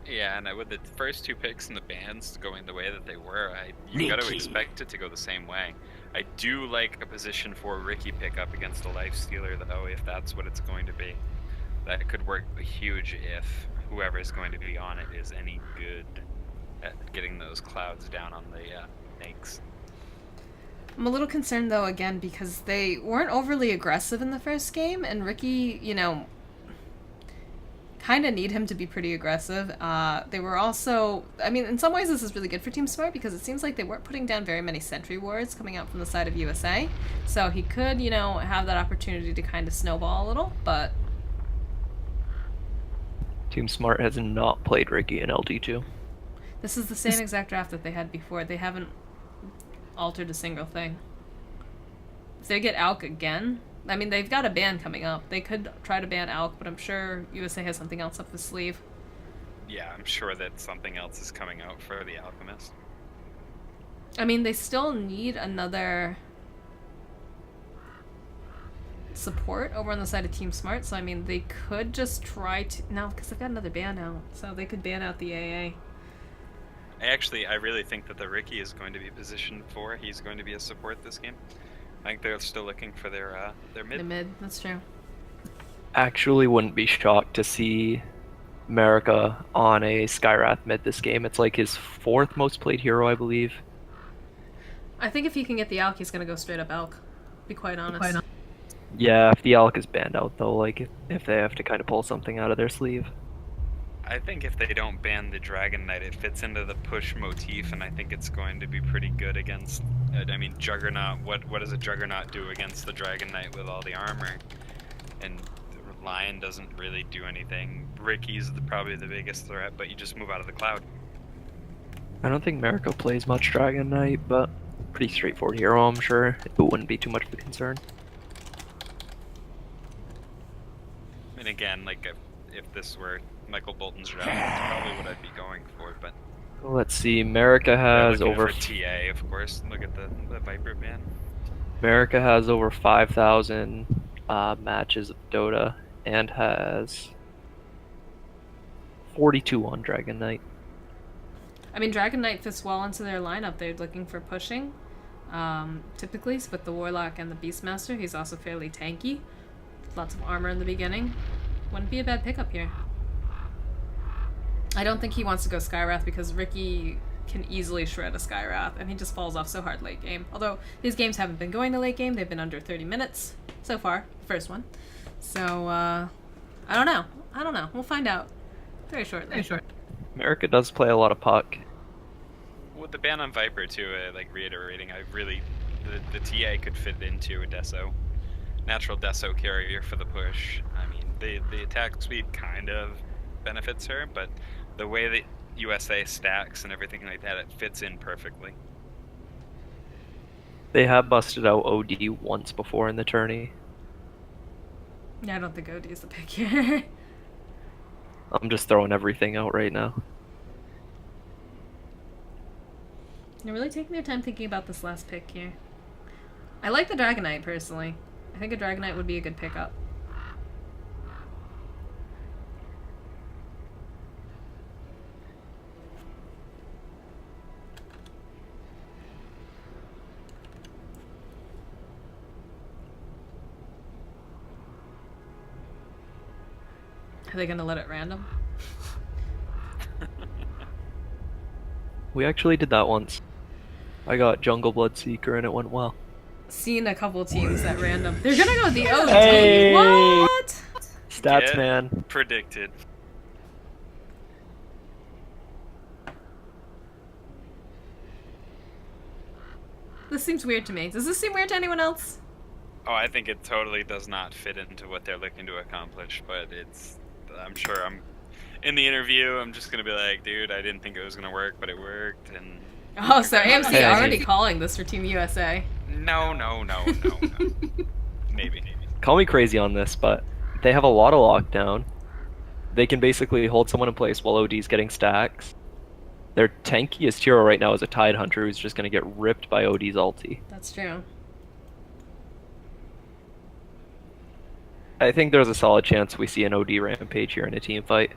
Yeah, and with the first 2 picks in the bans going the way that they were, you got to expect it to go the same way. I do like a position for Ricky pickup against a Lifestealer, though, if that's what it's going to be. That could work huge if whoever is going to be on it is any good at getting those clouds down on the snakes. I'm a little concerned, though, again, because they weren't overly aggressive in the first game, and Ricky, you know, kind of need him to be pretty aggressive. They were also, I mean, in some ways this is really good for Team Smart because it seems like they weren't putting down very many sentry wards coming out from the side of USA. So he could, you know, have that opportunity to kind of snowball a little, but... Team Smart has not played Ricky in LD2. This is the same exact draft that they had before. They haven't altered a single thing. If they get Alk again, I mean, they've got a ban coming up. They could try to ban Alk, but I'm sure USA has something else up the sleeve. Yeah, I'm sure that something else is coming out for the Alchemist. I mean, they still need another support over on the side of Team Smart, so I mean, they could just try to... No, because they've got another ban out, so they could ban out the AA. I really think that the Ricky is going to be positioned for. He's going to be a support this game. I think they're still looking for their mid. The mid, that's true. Actually wouldn't be shocked to see America on a Skyrath mid this game. It's like his 4th most played hero, I believe. I think if he can get the Alk, he's going to go straight up Alk. Be quite honest. Yeah, if the Alk is banned out though, like if they have to kind of pull something out of their sleeve. I think if they don't ban the Dragon Knight, it fits into the push motif, and I think it's going to be pretty good against... I mean, Juggernaut, what does a Juggernaut do against the Dragon Knight with all the armor? And Lion doesn't really do anything. Ricky's probably the biggest threat, but you just move out of the cloud. I don't think Mariko plays much Dragon Knight, but pretty straightforward hero, I'm sure. It wouldn't be too much of a concern. And again, like, if this were Michael Bolton's draft, that's probably what I'd be going for, but... Let's see, America has looking over... for TA, of course. Look at the Viper ban. America has over 5,000 matches of Dota and has 42 on Dragon Knight. I mean, Dragon Knight fits well into their lineup. They're looking for pushing. Typically, with the Warlock and the Beastmaster, he's also fairly tanky. Lots of armor in the beginning. Wouldn't be a bad pickup here. I don't think he wants to go Skywrath because Ricky can easily shred a Skywrath, and he just falls off so hard late game. Although, these games haven't been going to late game. They've been under 30 minutes so far, the first one. So, I don't know. We'll find out very shortly. America does play a lot of puck. With the ban on Viper, too, like reiterating, the TA could fit into a Deso. Natural Deso carrier for the push. I mean, the attack speed kind of benefits her, but the way that USA stacks and everything like that, it fits in perfectly. They have busted out OD once before in the tourney. Yeah, I don't think OD is the pick here. I'm just throwing everything out right now. They're really taking their time thinking about this last pick here. I like the Dragon Knight, personally. I think a Dragon Knight would be a good pickup. Are they gonna let it random? We actually did that once. I got Jungle Blood Seeker and it went well. Seen a couple teams that random. They're gonna go the OD. Hey! What? Stats, Get man. predicted. This seems weird to me. Does this seem weird to anyone else? Oh, I think it totally does not fit into what they're looking to accomplish, but I'm sure in the interview, I'm just gonna be like, dude, I didn't think it was gonna work, but it worked, and... Oh, so AMC Hey. already calling this for Team USA. No. Maybe. Call me crazy on this, but they have a lot of lockdown. They can basically hold someone in place while OD's getting stacks. Their tankiest hero right now is a Tide Hunter who's just going to get ripped by OD's ulti. That's true. I think there's a solid chance we see an OD rampage here in a team fight.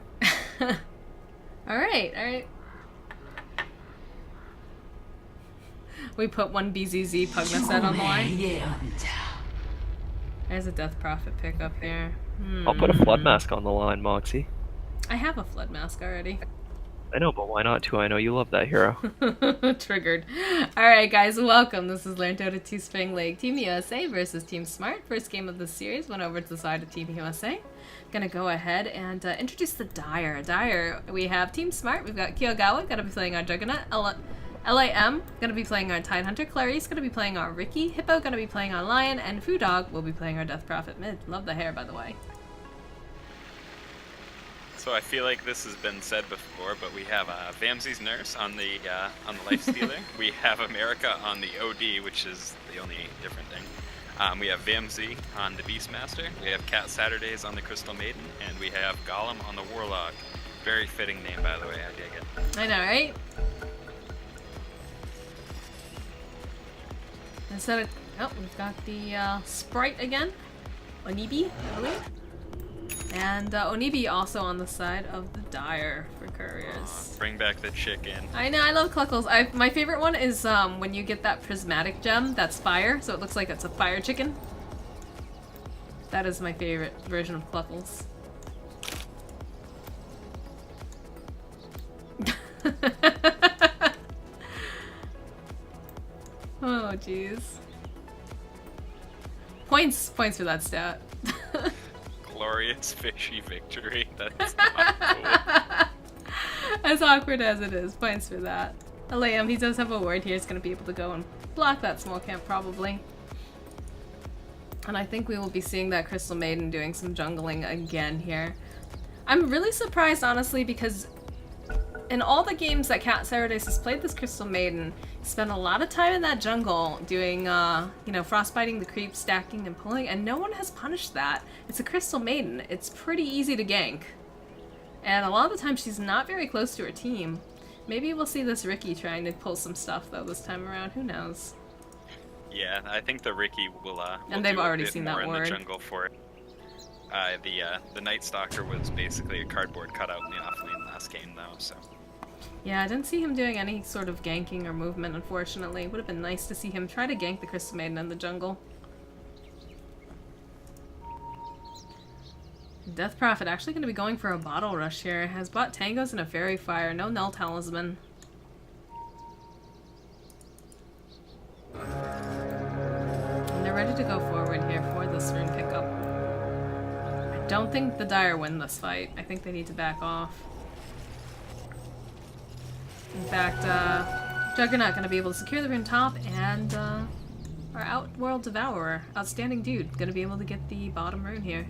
Alright, alright. We put one BZZ Pugna set on the line. There's a Death Prophet pickup here. I'll put a Flood Mask on the line, Moxie. I have a Flood Mask already. I know, but why not too? I know you love that hero. Triggered. Alright guys, welcome. This is Learn Dota 2 Spring League. Team USA versus Team Smart. First game of the series. Went over to the side of Team USA. Gonna go ahead and introduce the Dire. We have Team Smart. We've got Kyogawa, gonna be playing our Juggernaut. LAM, gonna be playing our Tidehunter. Clarice, gonna be playing our Ricky. Hippo, gonna be playing our Lion. And Foodog will be playing our Death Prophet mid. Love the hair, by the way. So I feel like this has been said before, but we have Vamsey's Nurse on the Lifestealer. We have America on the OD, which is the only different thing. We have Vamsey on the Beastmaster. We have Cat Saturdays on the Crystal Maiden, and we have Gollum on the Warlock. Very fitting name, by the way. I dig it. I know, right? Instead of we've got the Sprite again, Onibi, I believe. And Onibi also on the side of the Dire for couriers. Bring back the chicken. I know, I love Cluckles. My favorite one is when you get that prismatic gem that's fire, so it looks like it's a fire chicken. That is my favorite version of Cluckles. Oh, jeez. Points for that stat. Glorious fishy victory. That's not cool. As awkward as it is, points for that. LAM, he does have a ward here. He's going to be able to go and block that small camp probably. And I think we will be seeing that Crystal Maiden doing some jungling again here. I'm really surprised, honestly, because in all the games that Cat Saturdays has played this Crystal Maiden, he spent a lot of time in that jungle doing, you know, frostbiting the creep, stacking and pulling, and no one has punished that. It's a Crystal Maiden. It's pretty easy to gank. And a lot of the time she's not very close to her team. Maybe we'll see this Ricky trying to pull some stuff, though, this time around. Who knows? Yeah, I think the Ricky will and they've do already a bit seen more that in ward. the jungle for it. The Night Stalker was basically a cardboard cutout in the offlane last game, though, so... Yeah, I didn't see him doing any sort of ganking or movement, unfortunately. It would have been nice to see him try to gank the Crystal Maiden in the jungle. Death Prophet actually going to be going for a bottle rush here. Has bought Tangos and a Fairy Fire. No Null Talisman. And they're ready to go forward here for this rune pickup. I don't think the Dire win this fight. I think they need to back off. In fact, Juggernaut gonna be able to secure the rune top, and our Outworld Devourer, outstanding dude, gonna be able to get the bottom rune here.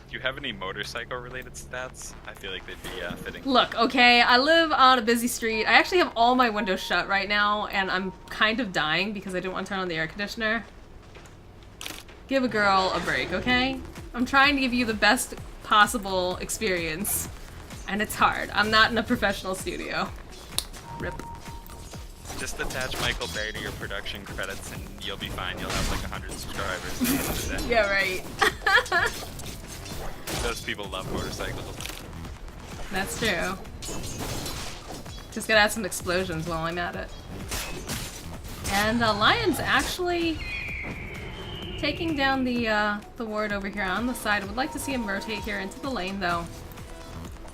Do you have any motorcycle-related stats? I feel like they'd be fitting. Look, okay, I live on a busy street. I actually have all my windows shut right now, and I'm kind of dying because I don't want to turn on the air conditioner. Give a girl a break, okay? I'm trying to give you the best possible experience, and it's hard. I'm not in a professional studio. Rip. Just attach Michael Bay to your production credits and you'll be fine. You'll have like 100 subscribers at the end of the day. Yeah, right. Those people love motorcycles. That's true. Just gotta add some explosions while I'm at it. And Lion's actually taking down the ward over here on the side. I would like to see him rotate here into the lane, though.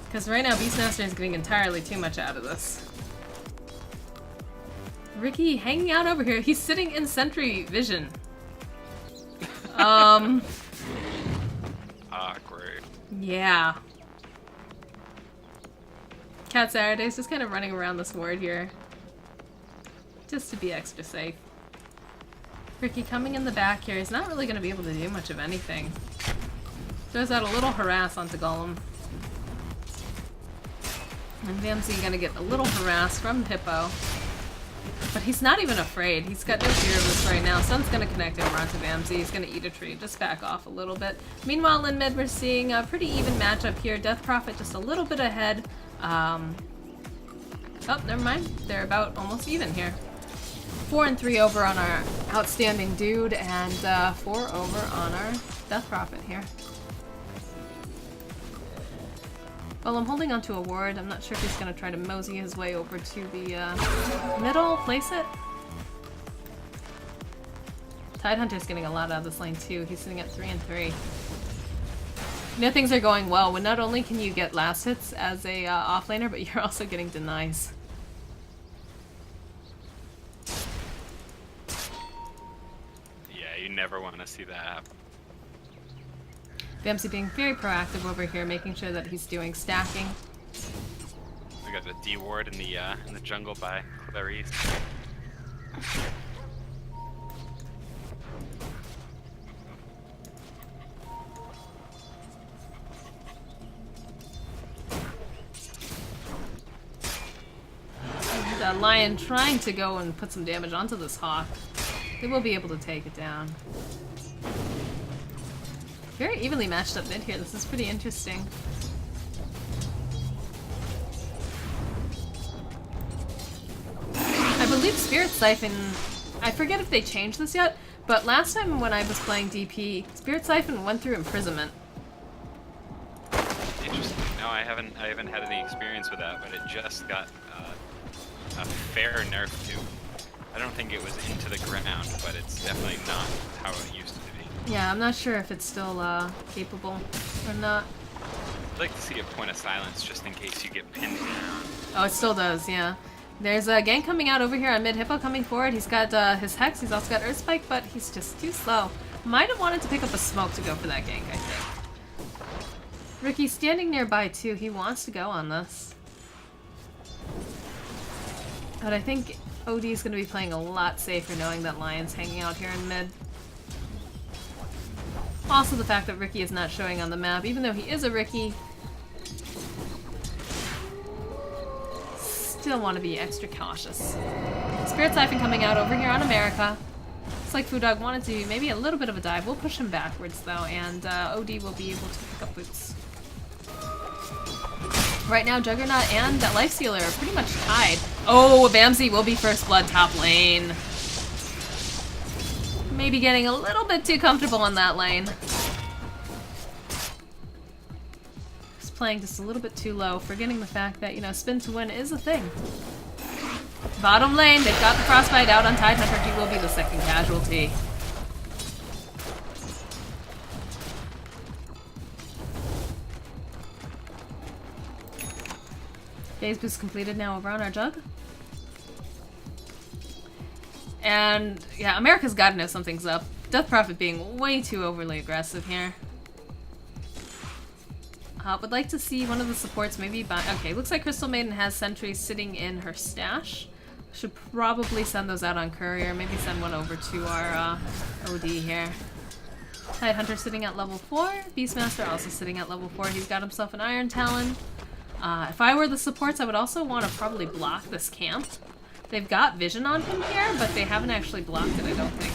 Because right now, Beastmaster is getting entirely too much out of this. Ricky hanging out over here. He's sitting in sentry vision. Awkward. Yeah. Cat Saturday's just kind of running around this ward here. Just to be extra safe. Ricky coming in the back here. He's not really going to be able to do much of anything. Throws out a little harass onto Gollum. And Vamsey going to get a little harass from Hippo. But he's not even afraid. He's got no fear of this right now. Sun's going to connect over onto Vamsey. He's going to eat a tree. Just back off a little bit. Meanwhile, in mid, we're seeing a pretty even matchup here. Death Prophet just a little bit ahead. Oh, never mind. They're about almost even here. 4 and 3 over on our outstanding dude, and 4 over on our Death Prophet here. Well, I'm holding onto a ward. I'm not sure if he's gonna try to mosey his way over to the middle, place it. Tidehunter's getting a lot out of this lane too. He's sitting at 3 and 3. You know things are going well when not only can you get last hits as a offlaner, but you're also getting denies. Yeah, you never want to see that happen. Vamsy being very proactive over here, making sure that he's doing stacking. We got the D ward in the jungle by Clarice. And Lion trying to go and put some damage onto this Hawk. They will be able to take it down. Very evenly matched up mid here. This is pretty interesting. I believe Spirit Siphon, I forget if they changed this yet, but last time when I was playing DP, Spirit Siphon went through imprisonment. Interesting. No, I haven't had any experience with that, but it just got a fair nerf to. I don't think it was into the ground, but it's definitely not how it used to be. Yeah, I'm not sure if it's still capable or not. I'd like to see a point of silence just in case you get pinned down. Oh, it still does, yeah. There's a gang coming out over here on mid. Hippo coming forward. He's got his Hex. He's also got Earth Spike, but he's just too slow. Might have wanted to pick up a smoke to go for that gank, I think. Ricky's standing nearby too. He wants to go on this. But I think OD is going to be playing a lot safer knowing that Lion's hanging out here in mid. Also the fact that Ricky is not showing on the map, even though he is a Ricky. Still want to be extra cautious. Spirit Siphon coming out over here on America. Looks like Foodog wanted to do maybe a little bit of a dive. We'll push him backwards though, and OD will be able to pick up boots. Right now, Juggernaut and that Life Sealer are pretty much tied. Oh, Vamsy will be first blood top lane. Maybe getting a little bit too comfortable on that lane. Just playing just a little bit too low, forgetting the fact that, you know, spin to win is a thing. Bottom lane, they've got the Frostbite out on Tidehunter. He will be the second casualty. Phase boost completed now over on our Jug. And yeah, America's gotta know something's up. Death Prophet being way too overly aggressive here. Would like to see one of the supports maybe buy. Okay, looks like Crystal Maiden has sentries sitting in her stash. Should probably send those out on courier. Maybe send one over to our OD here. Tidehunter sitting at level 4. Beastmaster also sitting at level 4. He's got himself an Iron Talon. If I were the supports, I would also want to probably block this camp. They've got vision on him here, but they haven't actually blocked it, I don't think.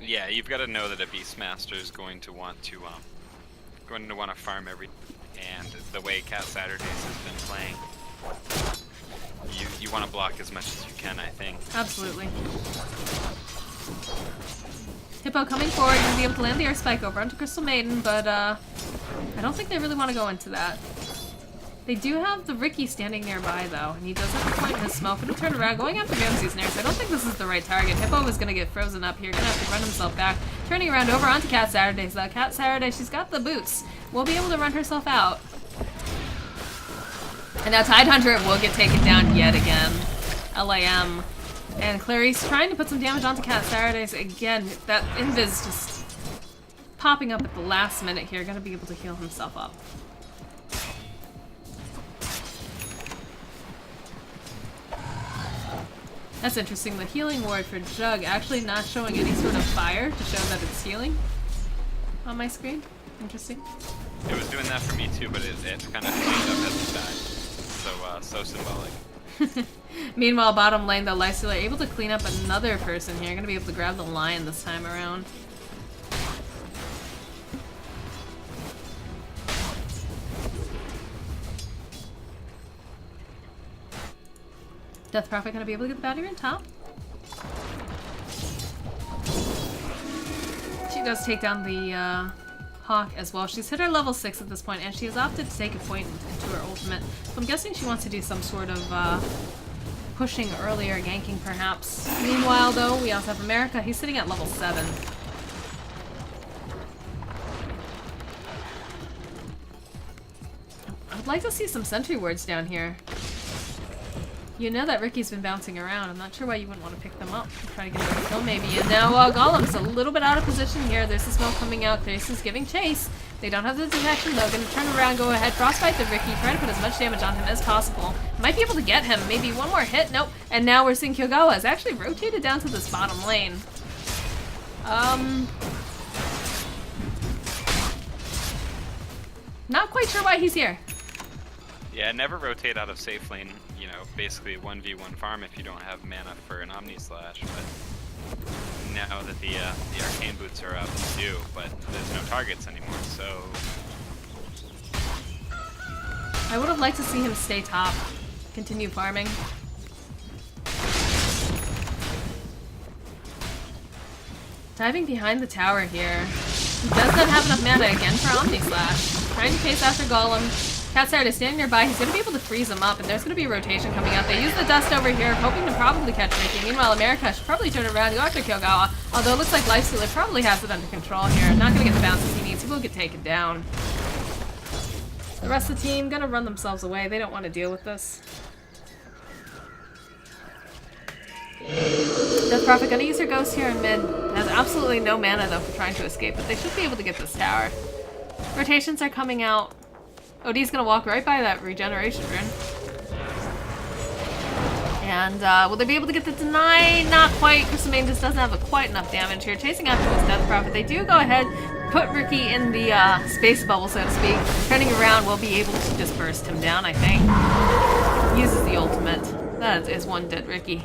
Yeah, you've got to know that a Beastmaster is going to want to farm every, and the way Cat Saturdays has been playing, you want to block as much as you can, I think. Absolutely. Hippo coming forward, gonna be able to land the Earth Spike over onto Crystal Maiden, but I don't think they really want to go into that. They do have the Ricky standing nearby though, and he does have a point in his smoke. Gonna turn around, going after Vamsy's nurse. I don't think this is the right target. Hippo is gonna get frozen up here, gonna have to run himself back. Turning around over onto Cat Saturdays though. Cat Saturday, she's got the boots. Will be able to run herself out. And now Tidehunter will get taken down yet again. LAM. And Clarice trying to put some damage onto Cat Saturdays again. That invis just popping up at the last minute here. Gonna be able to heal himself up. That's interesting. The healing ward for Jug actually not showing any sort of fire to show that it's healing on my screen. Interesting. It was doing that for me too, but it kind of flamed up as it died. So symbolic. Meanwhile, bottom lane, the Lysila able to clean up another person here. Gonna be able to grab the lion this time around. Death Prophet gonna be able to get the battery on top. She does take down the Hawk as well. She's hit her level 6 at this point, and she has opted to take a point into her ultimate. So I'm guessing she wants to do some sort of pushing earlier, ganking perhaps. Meanwhile, though, we also have America. He's sitting at level 7. I'd like to see some sentry wards down here. You know that Ricky's been bouncing around. I'm not sure why you wouldn't want to pick them up. Try to get another kill maybe. And now Golem's a little bit out of position here. There's the smoke coming out. Grace is giving chase. They don't have the detection though. Gonna turn around, go ahead, frostbite the Ricky, try to put as much damage on him as possible. Might be able to get him. Maybe one more hit. Nope. And now we're seeing Kyogawa is actually rotated down to this bottom lane. Not quite sure why he's here. Yeah, never rotate out of safe lane, you know, basically 1v1 farm if you don't have mana for an Omni Slash, but now that the arcane boots are up, you do, but there's no targets anymore, so... I would have liked to see him stay top, continue farming. Diving behind the tower here. He does not have enough mana again for Omni Slash. Trying to chase after Golem. Catsard is standing nearby. He's going to be able to freeze him up, and there's going to be a rotation coming out. They use the dust over here, hoping to probably catch Ricky. Meanwhile, America should probably turn around and go after Kyogawa, although it looks like Lifestealer probably has it under control here. Not going to get the bounces he needs. He will get taken down. The rest of the team going to run themselves away. They don't want to deal with this. Death Prophet going to use her ghost here in mid. Has absolutely no mana though for trying to escape, but they should be able to get this tower. Rotations are coming out. OD's gonna walk right by that regeneration rune. And will they be able to get the deny? Not quite. Crystal just doesn't have quite enough damage here. Chasing after this Death Prophet. They do go ahead, put Ricky in the space bubble, so to speak. Turning around will be able to just burst him down, I think. Uses the ultimate. That is one dead Ricky.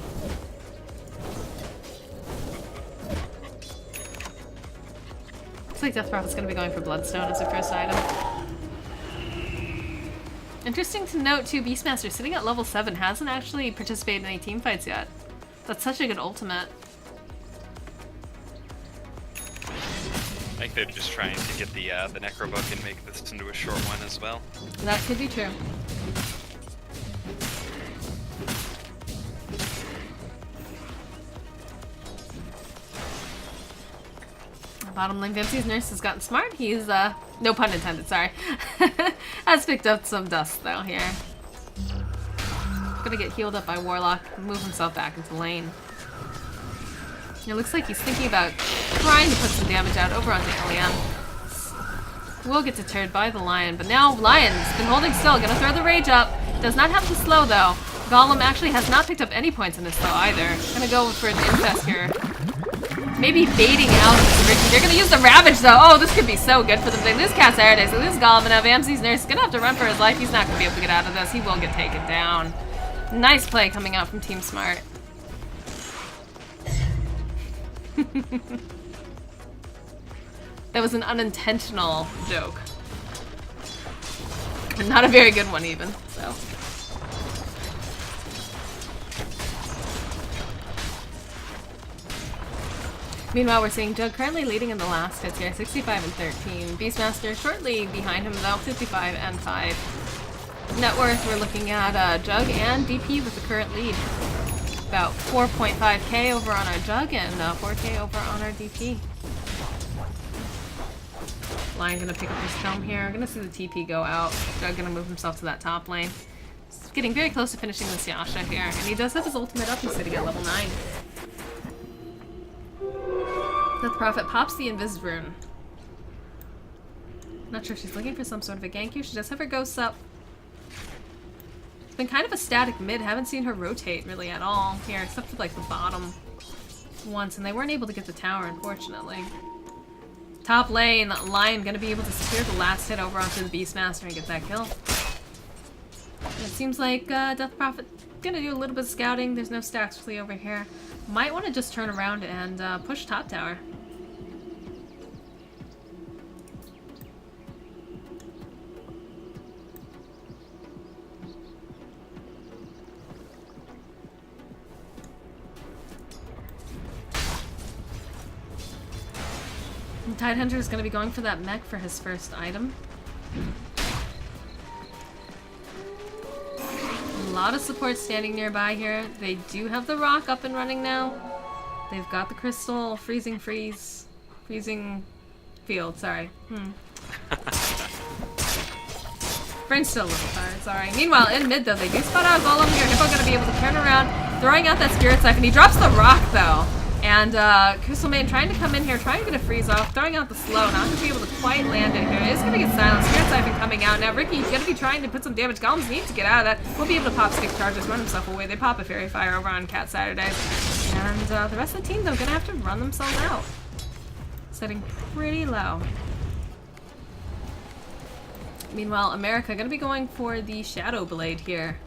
Looks like Death Prophet's gonna be going for Bloodstone as a first item. Interesting to note too, Beastmaster sitting at level 7 hasn't actually participated in any team fights yet. That's such a good ultimate. I think they're just trying to get the Necro Book and make this into a short one as well. That could be true. Bottom lane, Vimpsy's nurse has gotten smart. He's, no pun intended, sorry. Has picked up some dust, though, here. Gonna get healed up by Warlock and move himself back into lane. It looks like he's thinking about trying to put some damage out over onto LEM. Will get deterred by the Lion, but now Lion's been holding still. Gonna throw the rage up. Does not have the slow, though. Golem actually has not picked up any points in this, though, either. Gonna go for the infest here. Maybe baiting out this Ricky. They're gonna use the Ravage though. Oh, this could be so good for them. They lose Catsard, so lose Golem, and now Vamsy's nurse is gonna have to run for his life. He's not gonna be able to get out of this. He will get taken down. Nice play coming out from Team Smart. That was an unintentional joke. And not a very good one even, so. Meanwhile, we're seeing Jug currently leading in the last hits here, 65 and 13. Beastmaster shortly behind him though, 55 and 5. Net worth, we're looking at Jug and DP with the current lead. About 4.5k over on our Jug and 4k over on our DP. Lion gonna pick up his Tome here. Gonna see the TP go out. Jug gonna move himself to that top lane. He's getting very close to finishing this Yasha here, and he does have his ultimate up. He's sitting at level 9. Death Prophet pops the Invis rune. Not sure if she's looking for some sort of a gank here. She does have her ghosts up. It's been kind of a static mid. Haven't seen her rotate really at all here, except for like the bottom once, and they weren't able to get the tower, unfortunately. Top lane, Lion gonna be able to secure the last hit over onto the Beastmaster and get that kill. And it seems like Death Prophet gonna do a little bit of scouting. There's no stacks really over here. Might want to just turn around and push top tower. Tidehunter is going to be going for that mech for his first item. A lot of support standing nearby here. They do have the rock up and running now. They've got the crystal freezing field, sorry. Brain's still a little tired, sorry. Meanwhile, in mid though, they do spot out a golem here. Hippo gonna be able to turn around, throwing out that spirit siphon. He drops the rock though. And Crystal Maiden trying to come in here, trying to get a freeze off, throwing out the slow, not gonna be able to quite land it here. It is gonna get silenced. Spirit siphon coming out. Now Ricky's gonna be trying to put some damage. Golems need to get out of that. We'll be able to pop 6 charges, run himself away. They pop a Fairy Fire over on Cat Saturdays. And the rest of the team though gonna have to run themselves out. Setting pretty low. Meanwhile, America gonna be going for the Shadow Blade here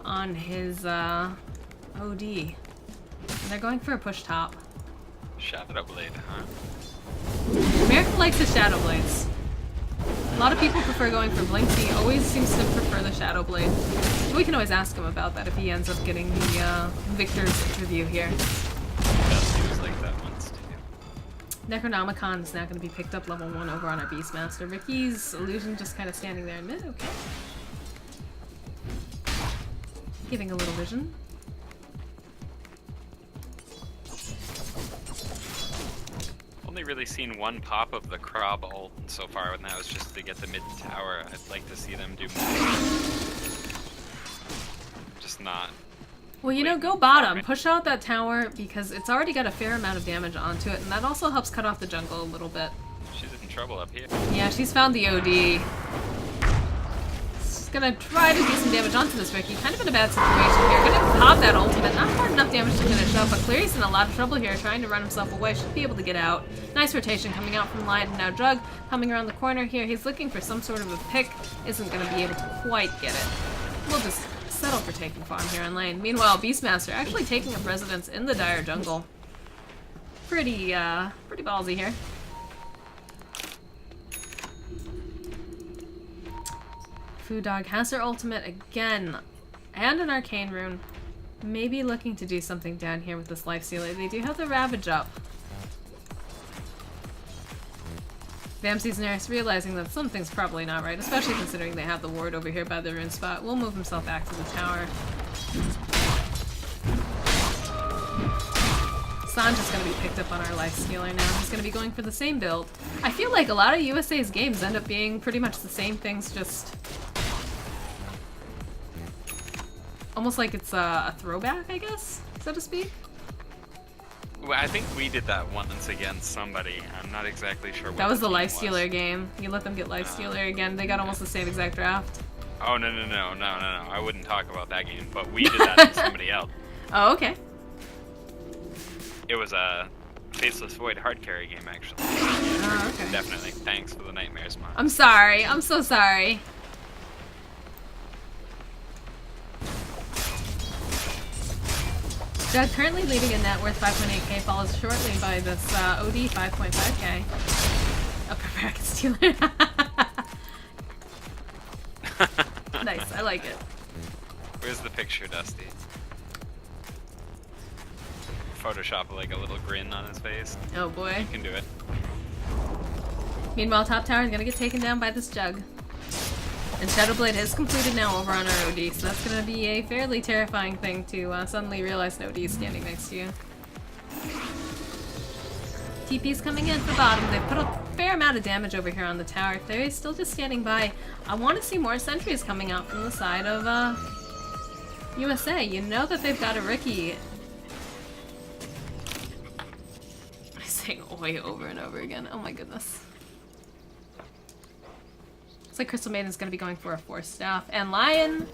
on his OD. And they're going for a push top. Shadow Blade, huh? America likes the Shadow Blades. A lot of people prefer going for Blink. He always seems to prefer the Shadow Blade. We can always ask him about that if he ends up getting the Victor's interview here. Sassy was like that once too. Necronomicon is now going to be picked up level 1 over on our Beastmaster. Ricky's illusion just kind of standing there in mid. Okay. Giving a little vision. Only really seen one pop of the Krob ult so far, and that was just to get the mid tower. I'd like to see them do more. Just not. Well, you know, go bottom. Push out that tower because it's already got a fair amount of damage onto it, and that also helps cut off the jungle a little bit. She's in trouble up here. Yeah, she's found the OD. She's gonna try to do some damage onto this Ricky. Kind of in a bad situation here. Gonna pop that ultimate. Not hard enough damage to finish up, but Cleary's in a lot of trouble here, trying to run himself away. Should be able to get out. Nice rotation coming out from Lion. Now Jug coming around the corner here. He's looking for some sort of a pick. Isn't gonna be able to quite get it. We'll just settle for taking farm here on lane. Meanwhile, Beastmaster actually taking up residence in the Dire jungle. Pretty ballsy here. Food Dog has her ultimate again, and an arcane rune. Maybe looking to do something down here with this lifestealer. They do have the Ravage up. Vamsy's nurse realizing that something's probably not right, especially considering they have the ward over here by the rune spot. Will move himself back to the tower. Sanja's gonna be picked up on our lifestealer now. He's gonna be going for the same build. I feel like a lot of USA's games end up being pretty much the same things, just almost like it's a throwback, I guess, so to speak. Well, I think we did that once against somebody. I'm not exactly sure what That was the team lifestealer game. You let them get lifestealer again. They got almost the same exact draft. Oh, no. I wouldn't talk about that game, but we did that to somebody else. Oh, okay. It was a Faceless Void hard carry game, actually. Oh, okay. Definitely. Thanks for the nightmares, Mom. I'm sorry. I'm so sorry. Doug currently leading a net worth 5.8k, followed shortly by this OD 5.5k. Upper bracket stealer. Nice, I like it. Where's the picture, Dusty? Photoshop like a little grin on his face. Oh boy. You can do it. Meanwhile, top tower is gonna get taken down by this Jug. And Shadowblade is completed now over on our OD, so that's gonna be a fairly terrifying thing to suddenly realize an OD is standing next to you. TP's coming in for bottom. They've put a fair amount of damage over here on the tower. They're still just standing by. I want to see more sentries coming out from the side of USA. You know that they've got a Ricky. I'm saying oi over and over again. Oh my goodness. Looks like Crystal Maiden's gonna be going for a Force Staff. And Lion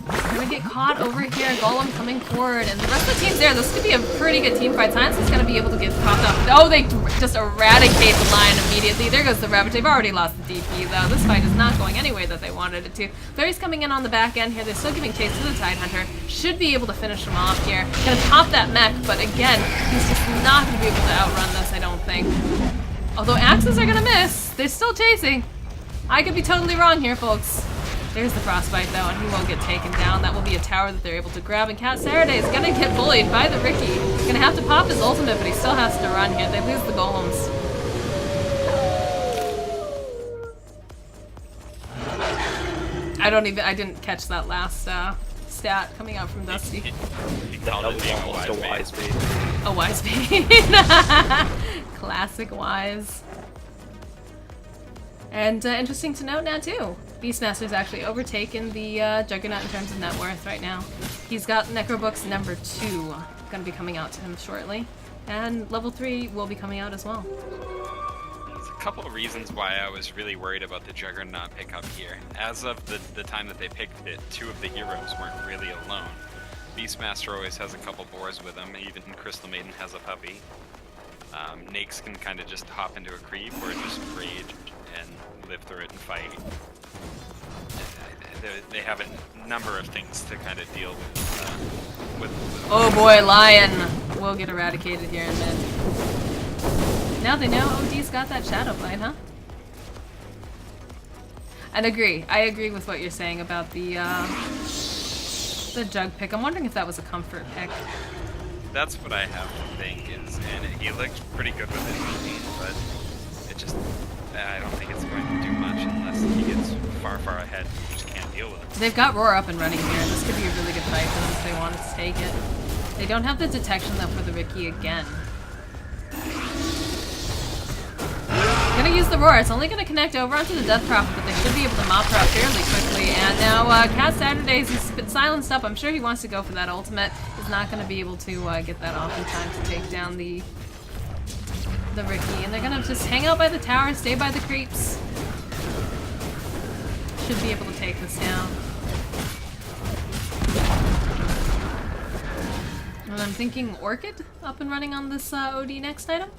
gonna get caught over here. Golem coming forward. And the rest of the team's there. This could be a pretty good team fight. Science is gonna be able to get popped up. Oh, they just eradicate the Lion immediately. There goes the Ravage. They've already lost the DP though. This fight is not going anywhere that they wanted it to. Fairy's coming in on the back end here. They're still giving chase to the Tidehunter. Should be able to finish him off here. Gonna pop that mech, but again, he's just not gonna be able to outrun this, I don't think. Although axes are gonna miss. They're still chasing. I could be totally wrong here, folks. There's the Frostbite, though, and he won't get taken down. That will be a tower that they're able to grab, and Cat Saturday is gonna get bullied by the Ricky. Gonna have to pop his ultimate, but he still has to run here. They lose the golems. I didn't catch that last stat coming out from Dusty. He That called it was being a almost a wise bait. A wise bait. Classic wise. And interesting to note now too, Beastmaster's actually overtaken the Juggernaut in terms of net worth right now. He's got Necrobooks number 2 gonna be coming out to him shortly. And level 3 will be coming out as well. There's a couple of reasons why I was really worried about the Juggernaut pickup here. As of the time that they picked it, 2 of the heroes weren't really alone. Beastmaster always has a couple boars with him, even Crystal Maiden has a puppy. Nakes can kind of just hop into a creep or just rage and live through it and fight. They have a number of things to kind of deal with. Oh boy, Lion will get eradicated here in mid. Now they know OD's got that shadow fight, huh? And I agree with what you're saying about the Jug pick. I'm wondering if that was a comfort pick. That's what I have to think is, and he looked pretty good with it, but it just, I don't think it's going to do much unless he gets far ahead. You just can't deal with it. They've got Roar up and running here. This could be a really good fight for them if they wanted to take it. They don't have the detection though for the Ricky again. Gonna use the Roar. It's only gonna connect over onto the Death Prophet, but they should be able to mop her up fairly quickly. And now Cat Saturdays, he's been silenced up. I'm sure he wants to go for that ultimate. He's not gonna be able to get that off in time to take down the Ricky. And they're gonna just hang out by the tower, stay by the creeps. Should be able to take this down. And I'm thinking Orchid up and running on this OD next item.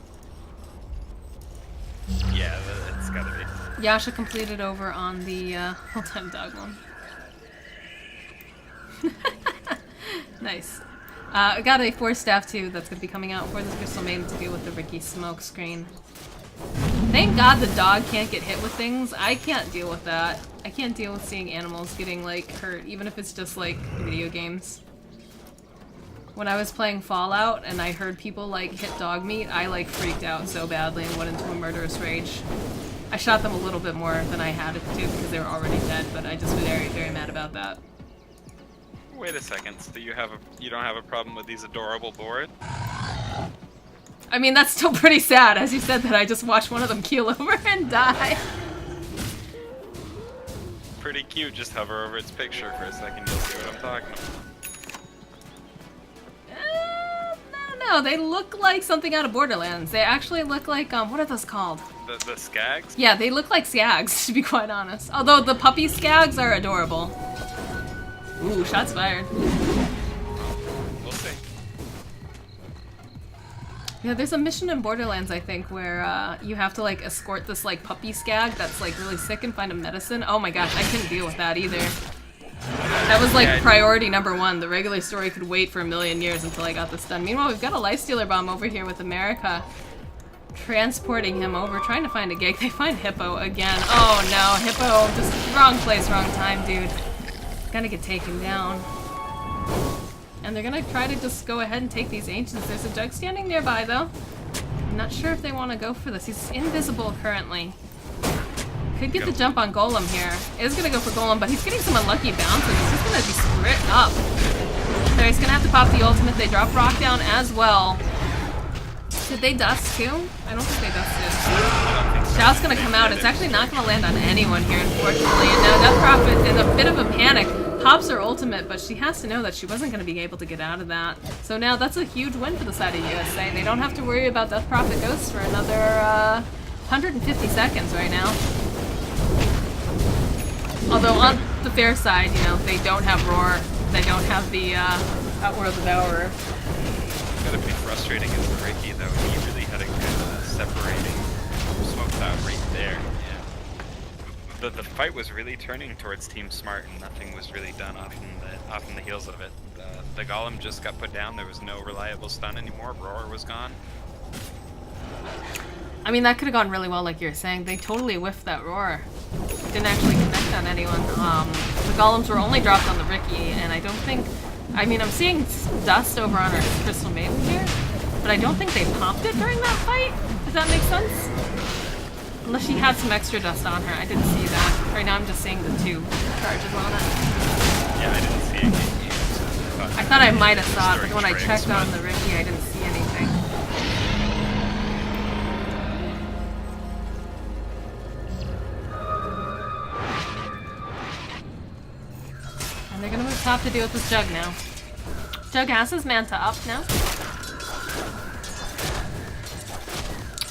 Yeah, it's gotta be. Yasha completed over on the full-time dog one. Nice. I got a 4-staff too that's gonna be coming out for this Crystal Maiden to deal with the Ricky smoke screen. Thank God the dog can't get hit with things. I can't deal with that. I can't deal with seeing animals getting like hurt, even if it's just like video games. When I was playing Fallout and I heard people like hit dog meat, I like freaked out so badly and went into a murderous rage. I shot them a little bit more than I had it to because they were already dead, but I just was very mad about that. Wait a second, so you don't have a problem with these adorable boards? I mean, that's still pretty sad. As you said that, I just watched one of them keel over and die. Pretty cute, just hover over its picture for a second, you'll see what I'm talking about. No, they look like something out of Borderlands. They actually look like, what are those called? The Skags? Yeah, they look like Skags, to be quite honest. Although the puppy Skags are adorable. Ooh, shots fired. We'll see. Yeah, there's a mission in Borderlands, I think, where you have to like escort this like puppy Skag that's like really sick and find a medicine. Oh my gosh, I couldn't deal with that either. That was like priority number 1. The regular story could wait for a million years until I got this done. Meanwhile, we've got a Lifestealer bomb over here with America transporting him over, trying to find a gig. They find Hippo again. Oh no, Hippo, just wrong place, wrong time, dude. Gonna get taken down. And they're gonna try to just go ahead and take these Ancients. There's a Jug standing nearby though. I'm not sure if they want to go for this. He's invisible currently. Could get the jump on Golem here. Is gonna go for Golem, but he's getting some unlucky bounces. He's just gonna be split up. So he's gonna have to pop the ultimate. They drop Rock down as well. Did they dust too? I don't think they dusted. Shout's gonna come out. It's actually not gonna land on anyone here, unfortunately. And now Death Prophet is a bit of a panic. Pops her ultimate, but she has to know that she wasn't gonna be able to get out of that. So now that's a huge win for the side of USA. They don't have to worry about Death Prophet Ghosts for another 150 seconds right now. Although on the fair side, you know, they don't have Roar, they don't have the Outworld Devourer. It's gotta be frustrating as a Ricky though. He really had a good separating smoke cloud right there. Yeah. The fight was really turning towards Team Smart, and nothing was really done off in the heels of it. The Golem just got put down. There was no reliable stun anymore. Roar was gone. I mean, that could have gone really well, like you're saying. They totally whiffed that Roar. Didn't actually connect on anyone. The Golems were only dropped on the Ricky, and I don't think... I mean, I'm seeing dust over on our Crystal Maiden here, but I don't think they popped it during that fight. Does that make sense? Unless she had some extra dust on her. I didn't see that. Right now I'm just seeing the 2 charges on it. Yeah, I didn't see it getting used. I thought I might have saw it, but when I Storing checked trigs, on the Ricky, I didn't see anything. And they're gonna move top to deal with this Jug now. Jug has his Manta up now.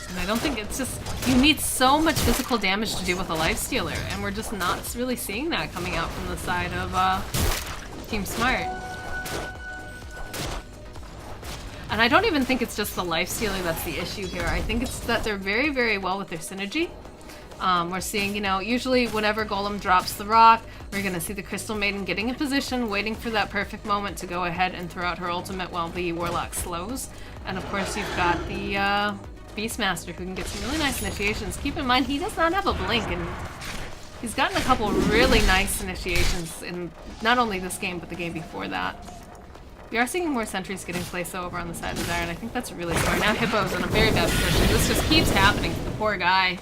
And I don't think it's just... You need so much physical damage to deal with a Lifestealer, and we're just not really seeing that coming out from the side of Team Smart. And I don't even think it's just the Lifestealer that's the issue here. I think it's that they're very, very well with their synergy. We're seeing, you know, usually whenever Golem drops the rock, we're going to see the Crystal Maiden getting in position, waiting for that perfect moment to go ahead and throw out her ultimate while the Warlock slows. And of course you've got the Beastmaster who can get some really nice initiations. Keep in mind, he does not have a blink, and he's gotten a couple really nice initiations in not only this game, but the game before that. We are seeing more sentries getting placed over on the side of there, and I think that's really smart. Now Hippo's in a very bad position. This just keeps happening to the poor guy.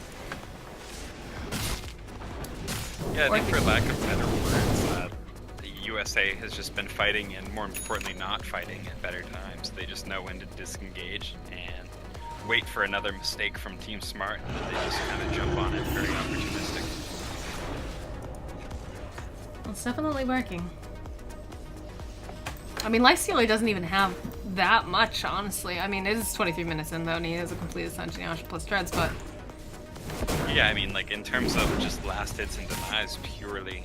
Yeah, I think for lack of better words, the USA has just been fighting, and more importantly not fighting at better times. They just know when to disengage and wait for another mistake from Team Smart, and then they just kind of jump on it, very opportunistic. Well, it's definitely working. I mean, Lifestealer doesn't even have that much, honestly. I mean, it is 23 minutes in, though, and he has a complete Ascension Yash plus Dreads, but... Yeah, I mean, like, in terms of just last hits and denies, purely,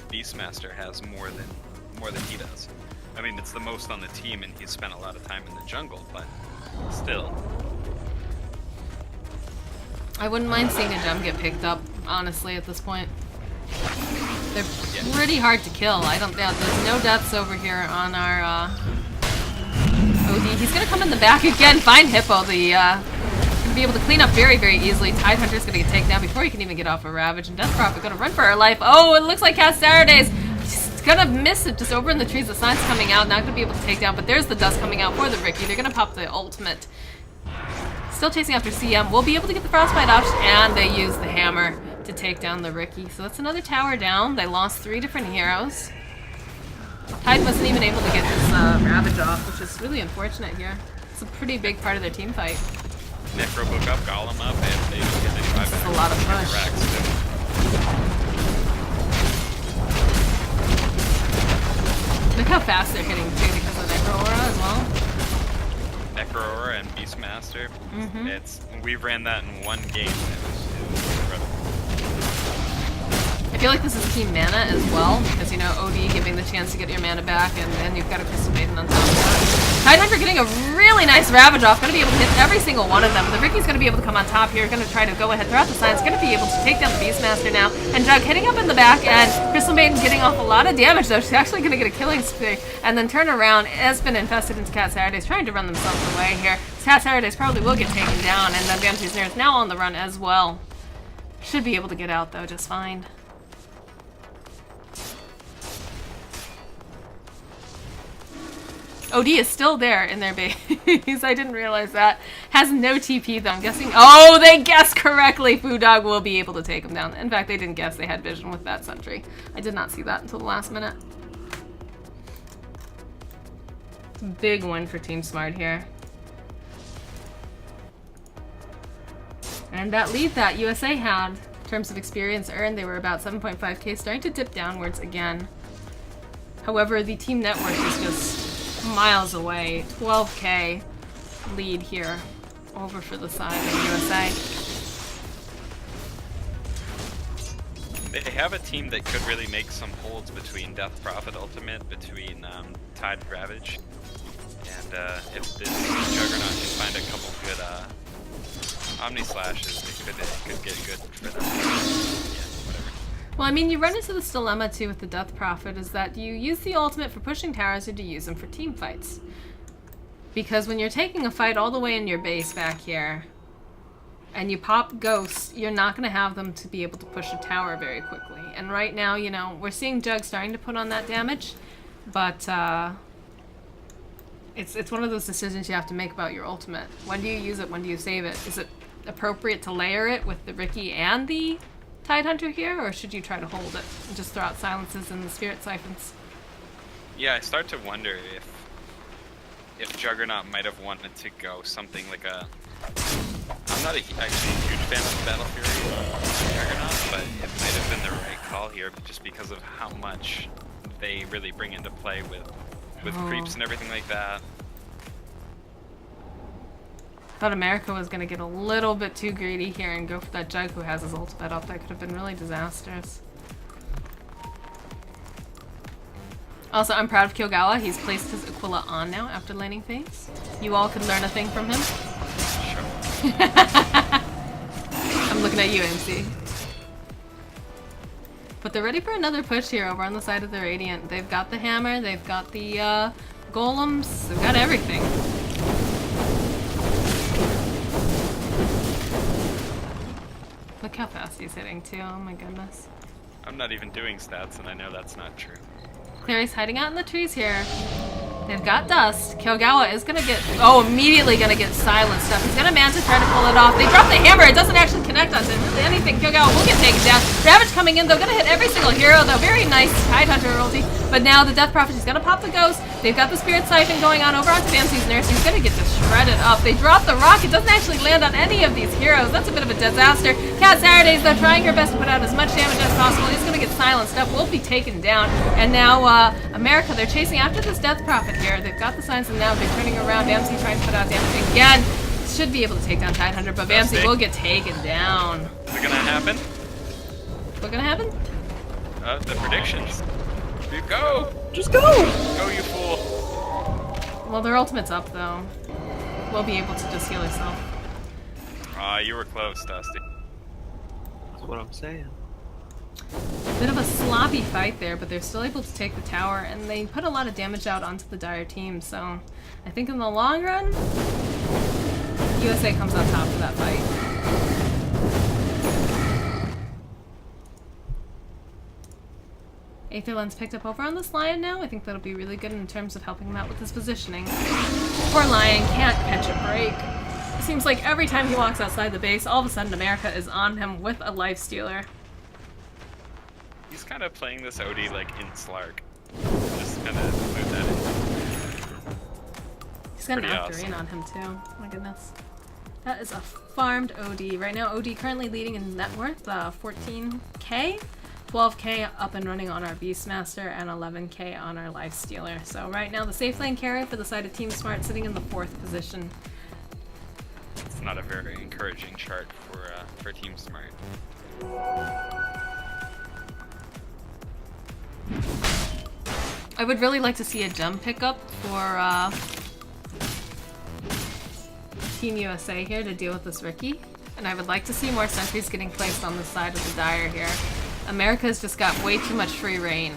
Beastmaster has more than he does. I mean, it's the most on the team, and he's spent a lot of time in the jungle, but still. I wouldn't mind seeing a gem get picked up, honestly, at this point. They're pretty hard to kill. I don't doubt there's no deaths over here on our OD. He's gonna come in the back again, find Hippo. Gonna be able to clean up very, very easily. Tidehunter's gonna get taken down before he can even get off a Ravage, and Death Prophet gonna run for her life. Oh, it looks like Cat Saturday's gonna miss it just over in the trees. The sign's coming out, not gonna be able to take down, but there's the dust coming out for the Ricky. They're gonna pop the ultimate. Still chasing after CM. We'll be able to get the Frostbite off, and they use the hammer to take down the Ricky. So that's another tower down. They lost 3 different heroes. Tide wasn't even able to get this Ravage off, which is really unfortunate here. It's a pretty big part of their team fight. Necrobook up, Golem up, and they just get the 5 That's a lot of push. Look how fast they're hitting too because of Necro Aura as well. Necro Aura and Beastmaster. We ran that in one game, and it was incredible. I feel like this is Team Mana as well, because, you know, OD giving the chance to get your mana back, and then you've got a Crystal Maiden on top of that. Tidehunter getting a really nice Ravage off, gonna be able to hit every single one of them. The Ricky's gonna be able to come on top here, gonna try to go ahead throughout the signs, gonna be able to take down the Beastmaster now, and Jug hitting up in the back, and Crystal Maiden getting off a lot of damage though. She's actually gonna get a killing spree, and then turn around. Has been infested into Cat Saturday's, trying to run themselves away here. Cat Saturday's probably will get taken down, and then Bamsi's Snare is now on the run as well. Should be able to get out though, just fine. OD is still there in their base. I didn't realize that. Has no TP though, I'm guessing. Oh, they guessed correctly. Foodog will be able to take him down. In fact, they didn't guess. They had vision with that sentry. I did not see that until the last minute. It's a big win for Team Smart here. And that lead that USA had, in terms of experience earned, they were about 7.5k, starting to dip downwards again. However, the team network is just miles away. 12k lead here over for the side of USA. They have a team that could really make some holds between Death Prophet Ultimate, between Tide Ravage, and if this Juggernaut can find a couple good Omni Slashes, it could get good for them. Yeah, whatever. Well, I mean, you run into this dilemma too with the Death Prophet, is that you use the ultimate for pushing towers or do you use them for team fights? Because when you're taking a fight all the way in your base back here, and you pop ghosts, you're not going to have them to be able to push a tower very quickly. And right now, you know, we're seeing Jug starting to put on that damage, but it's one of those decisions you have to make about your ultimate. When do you use it? When do you save it? Is it appropriate to layer it with the Ricky and the Tidehunter here, or should you try to hold it and just throw out silences and the Spirit Siphons? Yeah, I start to wonder if Juggernaut might have wanted to go something like a... I'm not actually a huge fan of Battle Fury Juggernaut, but it might have been the right call here just because of how much they really bring into play with creeps and everything like that. Thought America was gonna get a little bit too greedy here and go for that Jug who has his ultimate up. That could have been really disastrous. Also, I'm proud of Kyogawa. He's placed his Aquila on now after laning phase. You all could learn a thing from him. Sure. I'm looking at you, MC. But they're ready for another push here over on the side of the Radiant. They've got the hammer, they've got the golems, they've got everything. Look how fast he's hitting too, oh my goodness. I'm not even doing stats, and I know that's not true. Clary's hiding out in the trees here. They've got dust. Kyogawa is gonna get, immediately gonna get silenced up. He's gonna Manta try to pull it off. They drop the hammer, it doesn't actually connect onto really anything. Kyogawa will get taken down. Ravage coming in though, gonna hit every single hero though. Very nice Tidehunter ulti. But now the Death Prophet is gonna pop the Ghost. They've got the Spirit Siphon going on over onto Vamsey's Nurse. He's gonna get just shredded up. They drop the rock, it doesn't actually land on any of these heroes. That's a bit of a disaster. Cat Saturdays though, trying her best to put out as much damage as possible. He's gonna get silenced up, will be taken down. And now America, they're chasing after this Death Prophet here. They've got the signs and now they're turning around. Vamsey trying to put out damage again. Should be able to take down Tidehunter, but Vamsey will get taken down. Is it gonna happen? What's gonna happen? The predictions. Dude, go! Just go! Go, you fool! Well, their ultimate's up though. We'll be able to just heal herself. You were close, Dusty. That's what I'm saying. Bit of a sloppy fight there, but they're still able to take the tower, and they put a lot of damage out onto the Dire team, so I think in the long run, USA comes on top of that fight. Aetherland's picked up over on this Lion now. I think that'll be really good in terms of helping him out with his positioning. Poor Lion can't catch a break. It seems like every time he walks outside the base, all of a sudden America is on him with a lifestealer. He's kind of playing this OD like in Slark. Just kind of include that in. He's got an Pretty Octarine awesome. on him too. Oh my goodness. That is a farmed OD. Right now OD currently leading in net worth, 14k. 12k up and running on our Beastmaster and 11k on our Lifestealer. So right now the safe lane carry for the side of Team Smart sitting in the 4th position. It's not a very encouraging chart for Team Smart. I would really like to see a gem pickup for Team USA here to deal with this Ricky. And I would like to see more sentries getting placed on the side of the Dire here. America's just got way too much free reign,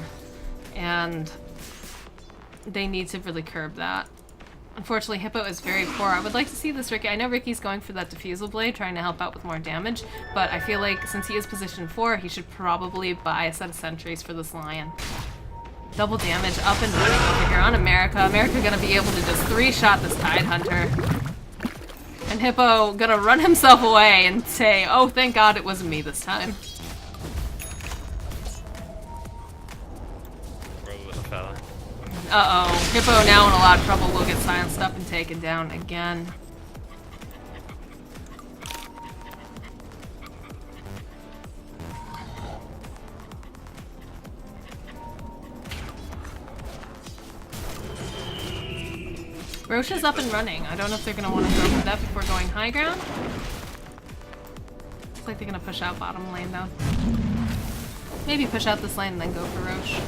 and they need to really curb that. Unfortunately, Hippo is very poor. I would like to see this Ricky. I know Ricky's going for that Diffusal Blade, trying to help out with more damage, but I feel like since he is position 4, he should probably buy a set of sentries for this Lion. Double damage up and running over here on America. America gonna be able to just 3-shot this Tidehunter. And Hippo gonna run himself away and say, oh, thank God it wasn't me this time. Fella. Uh-oh. Hippo now in a lot of trouble. Will get silenced up and taken down again. Roche is up and running. I don't know if they're going to want to go for that before going high ground. Looks like they're going to push out bottom lane though. Maybe push out this lane and then go for Roche.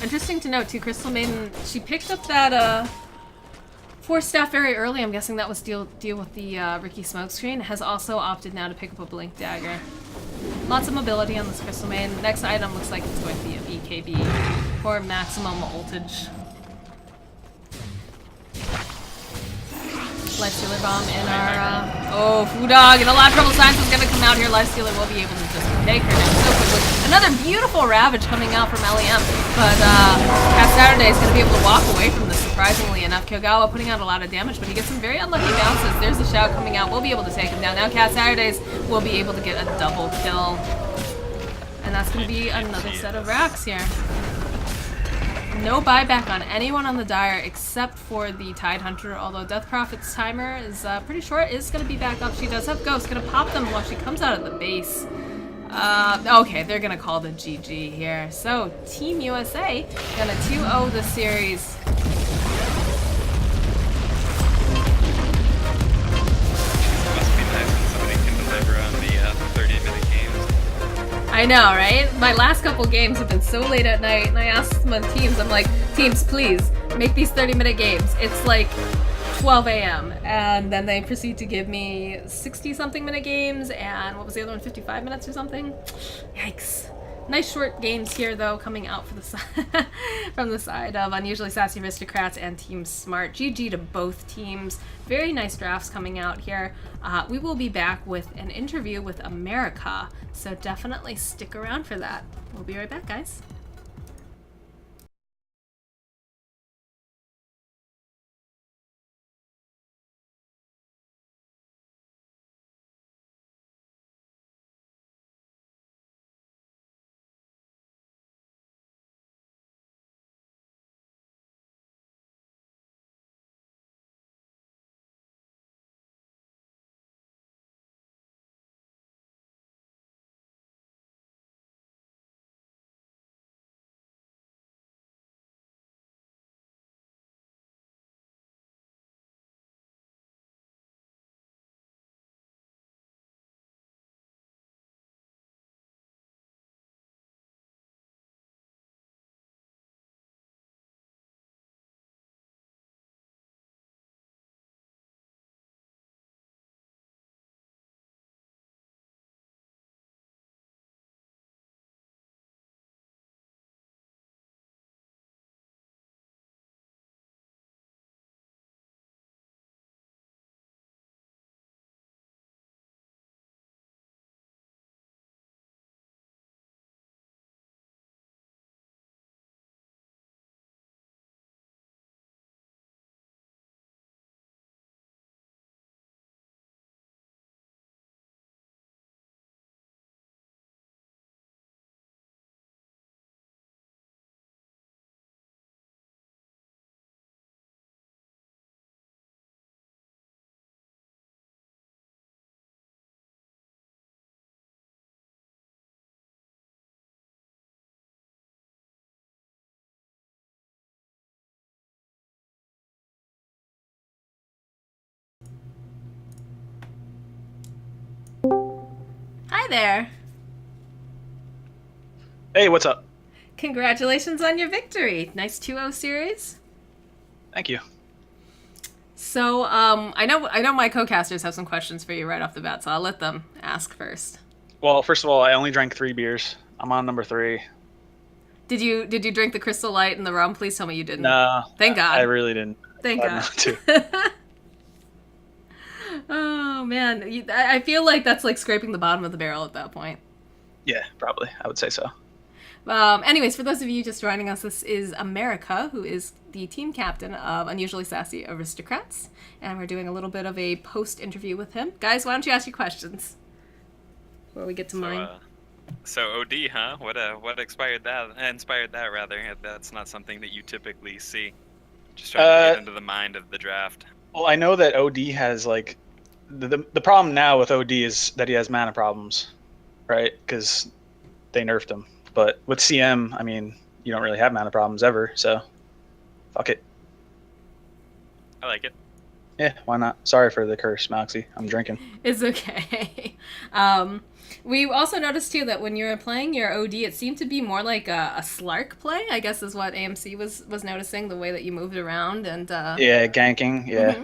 Interesting to note too, Crystal Maiden, she picked up that Force Staff very early. I'm guessing that was deal with the Ricky Smokescreen. Has also opted now to pick up a Blink Dagger. Lots of mobility on this Crystal Maiden. Next item looks like it's going to be a BKB for maximum voltage. Lifestealer Bomb in our, oh, Foodog, and a lot of trouble. Science is gonna come out here. Lifestealer will be able to just take her down so quickly. Another beautiful Ravage coming out from LEM, but Cat Saturday is gonna be able to walk away from this, surprisingly enough. Kyogawa putting out a lot of damage, but he gets some very unlucky bounces. There's the shout coming out. We'll be able to take him down. Now Cat Saturdays will be able to get a double kill. And that's gonna be another set of racks here. No buyback on anyone on the Dire except for the Tide Hunter, although Death Prophet's timer is pretty short, is going to be back up. She does have Ghost, going to pop them while she comes out of the base. Okay, they're going to call the GG here. So, Team USA going to 2-0 the series. It must be nice when somebody can deliver on the 30-minute games. I know, right? My last couple games have been so late at night, and I asked my teams, I'm like, teams, please, make these 30-minute games. It's like 12 a.m., and then they proceed to give me 60-something minute games, and what was the other one, 55 minutes or something? Yikes. Nice short games here, though, coming out for the from the side of Unusually Sassy Aristocrats and Team Smart. GG to both teams. Very nice drafts coming out here. We will be back with an interview with America, so definitely stick around for that. We'll be right back, guys. Hi there. Hey, what's up? Congratulations on your victory. Nice 2-0 series. Thank you. So, I know my co-casters have some questions for you right off the bat, so I'll let them ask first. Well, first of all, I only drank 3 beers. I'm on number 3. Did you drink the Crystal Light and the rum? Please tell me you didn't. No. Thank God. I really didn't. Thank God. Not to. Oh man, I feel like that's like scraping the bottom of the barrel at that point. Yeah, probably. I would say so. Anyways, for those of you just joining us, this is America, who is the team captain of Unusually Sassy Aristocrats, and we're doing a little bit of a post-interview with him. Guys, why don't you ask your questions before we get to mine? So OD, huh? What inspired that rather? That's not something that you typically see. Just trying to get into the mind of the draft. Well, I know that OD has like the problem now with OD is that he has mana problems, right? Because they nerfed him. But with CM, I mean, you don't really have mana problems ever, so fuck it. I like it. Yeah, why not? Sorry for the curse, Moxie. I'm drinking. It's okay. We also noticed too that when you were playing your OD, it seemed to be more like a Slark play, I guess is what AMC was noticing, the way that you moved around and Yeah, ganking, yeah. Mm-hmm.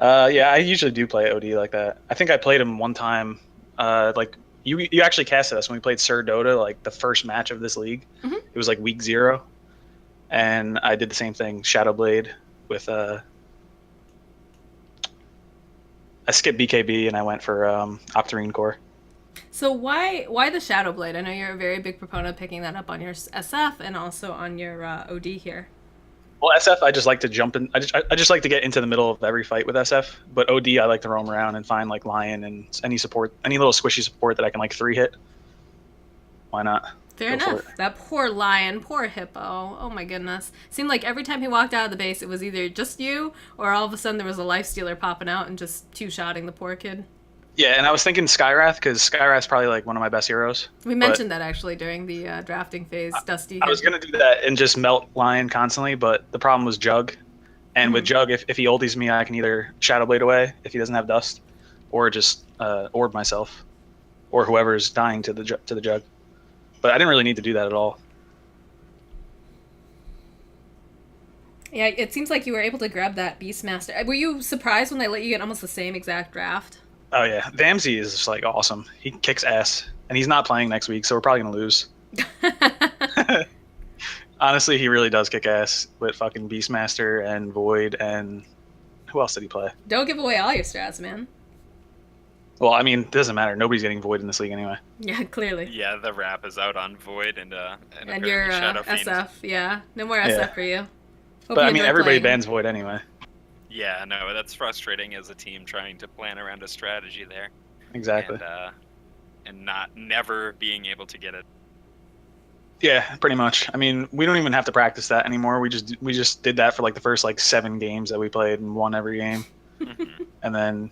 Yeah, I usually do play OD like that. I think I played him one time, like you actually casted us when we played Sir Dota, like the first match of this league. Mm-hmm. It was like week 0, and I did the same thing, Shadowblade with I skipped BKB and I went for Octarine Core. So why the Shadow Blade? I know you're a very big proponent of picking that up on your SF and also on your OD here. Well, SF, I just like to jump in. I just like to get into the middle of every fight with SF. But OD, I like to roam around and find like Lion and any support, any little squishy support that I can like 3-hit. Why not? Fair enough. That poor Lion, poor Hippo. Oh my goodness. Seemed like every time he walked out of the base, it was either just you, or all of a sudden there was a life stealer popping out and just two-shotting the poor kid. Yeah, and I was thinking Skywrath, because Skywrath's probably like one of my best heroes. We mentioned that actually during the drafting phase. Dusty. I was going to do that and just melt Lion constantly, but the problem was Jug. And with Jug, if he ulties me, I can either Shadow Blade away if he doesn't have Dust, or just orb myself, or whoever's dying to the Jug. But I didn't really need to do that at all. Yeah, it seems like you were able to grab that Beastmaster. Were you surprised when they let you get almost the same exact draft? Oh yeah, Vamsy is just like awesome. He kicks ass, and he's not playing next week, so we're probably gonna lose. Honestly, he really does kick ass with fucking Beastmaster and Void, and who else did he play? Don't give away all your strats, man. Well, I mean, it doesn't matter. Nobody's getting Void in this league anyway. Yeah, clearly. Yeah, the wrap is out on Void and your Shadow Fiend. SF. Yeah, no more SF for you. Hope But you I mean, enjoy everybody playing. bans Void anyway. Yeah, no, that's frustrating as a team trying to plan around a strategy there. Exactly. And never being able to get it. Yeah, pretty much. I mean, we don't even have to practice that anymore. We just did that for like the first like 7 games that we played and won every game. And then,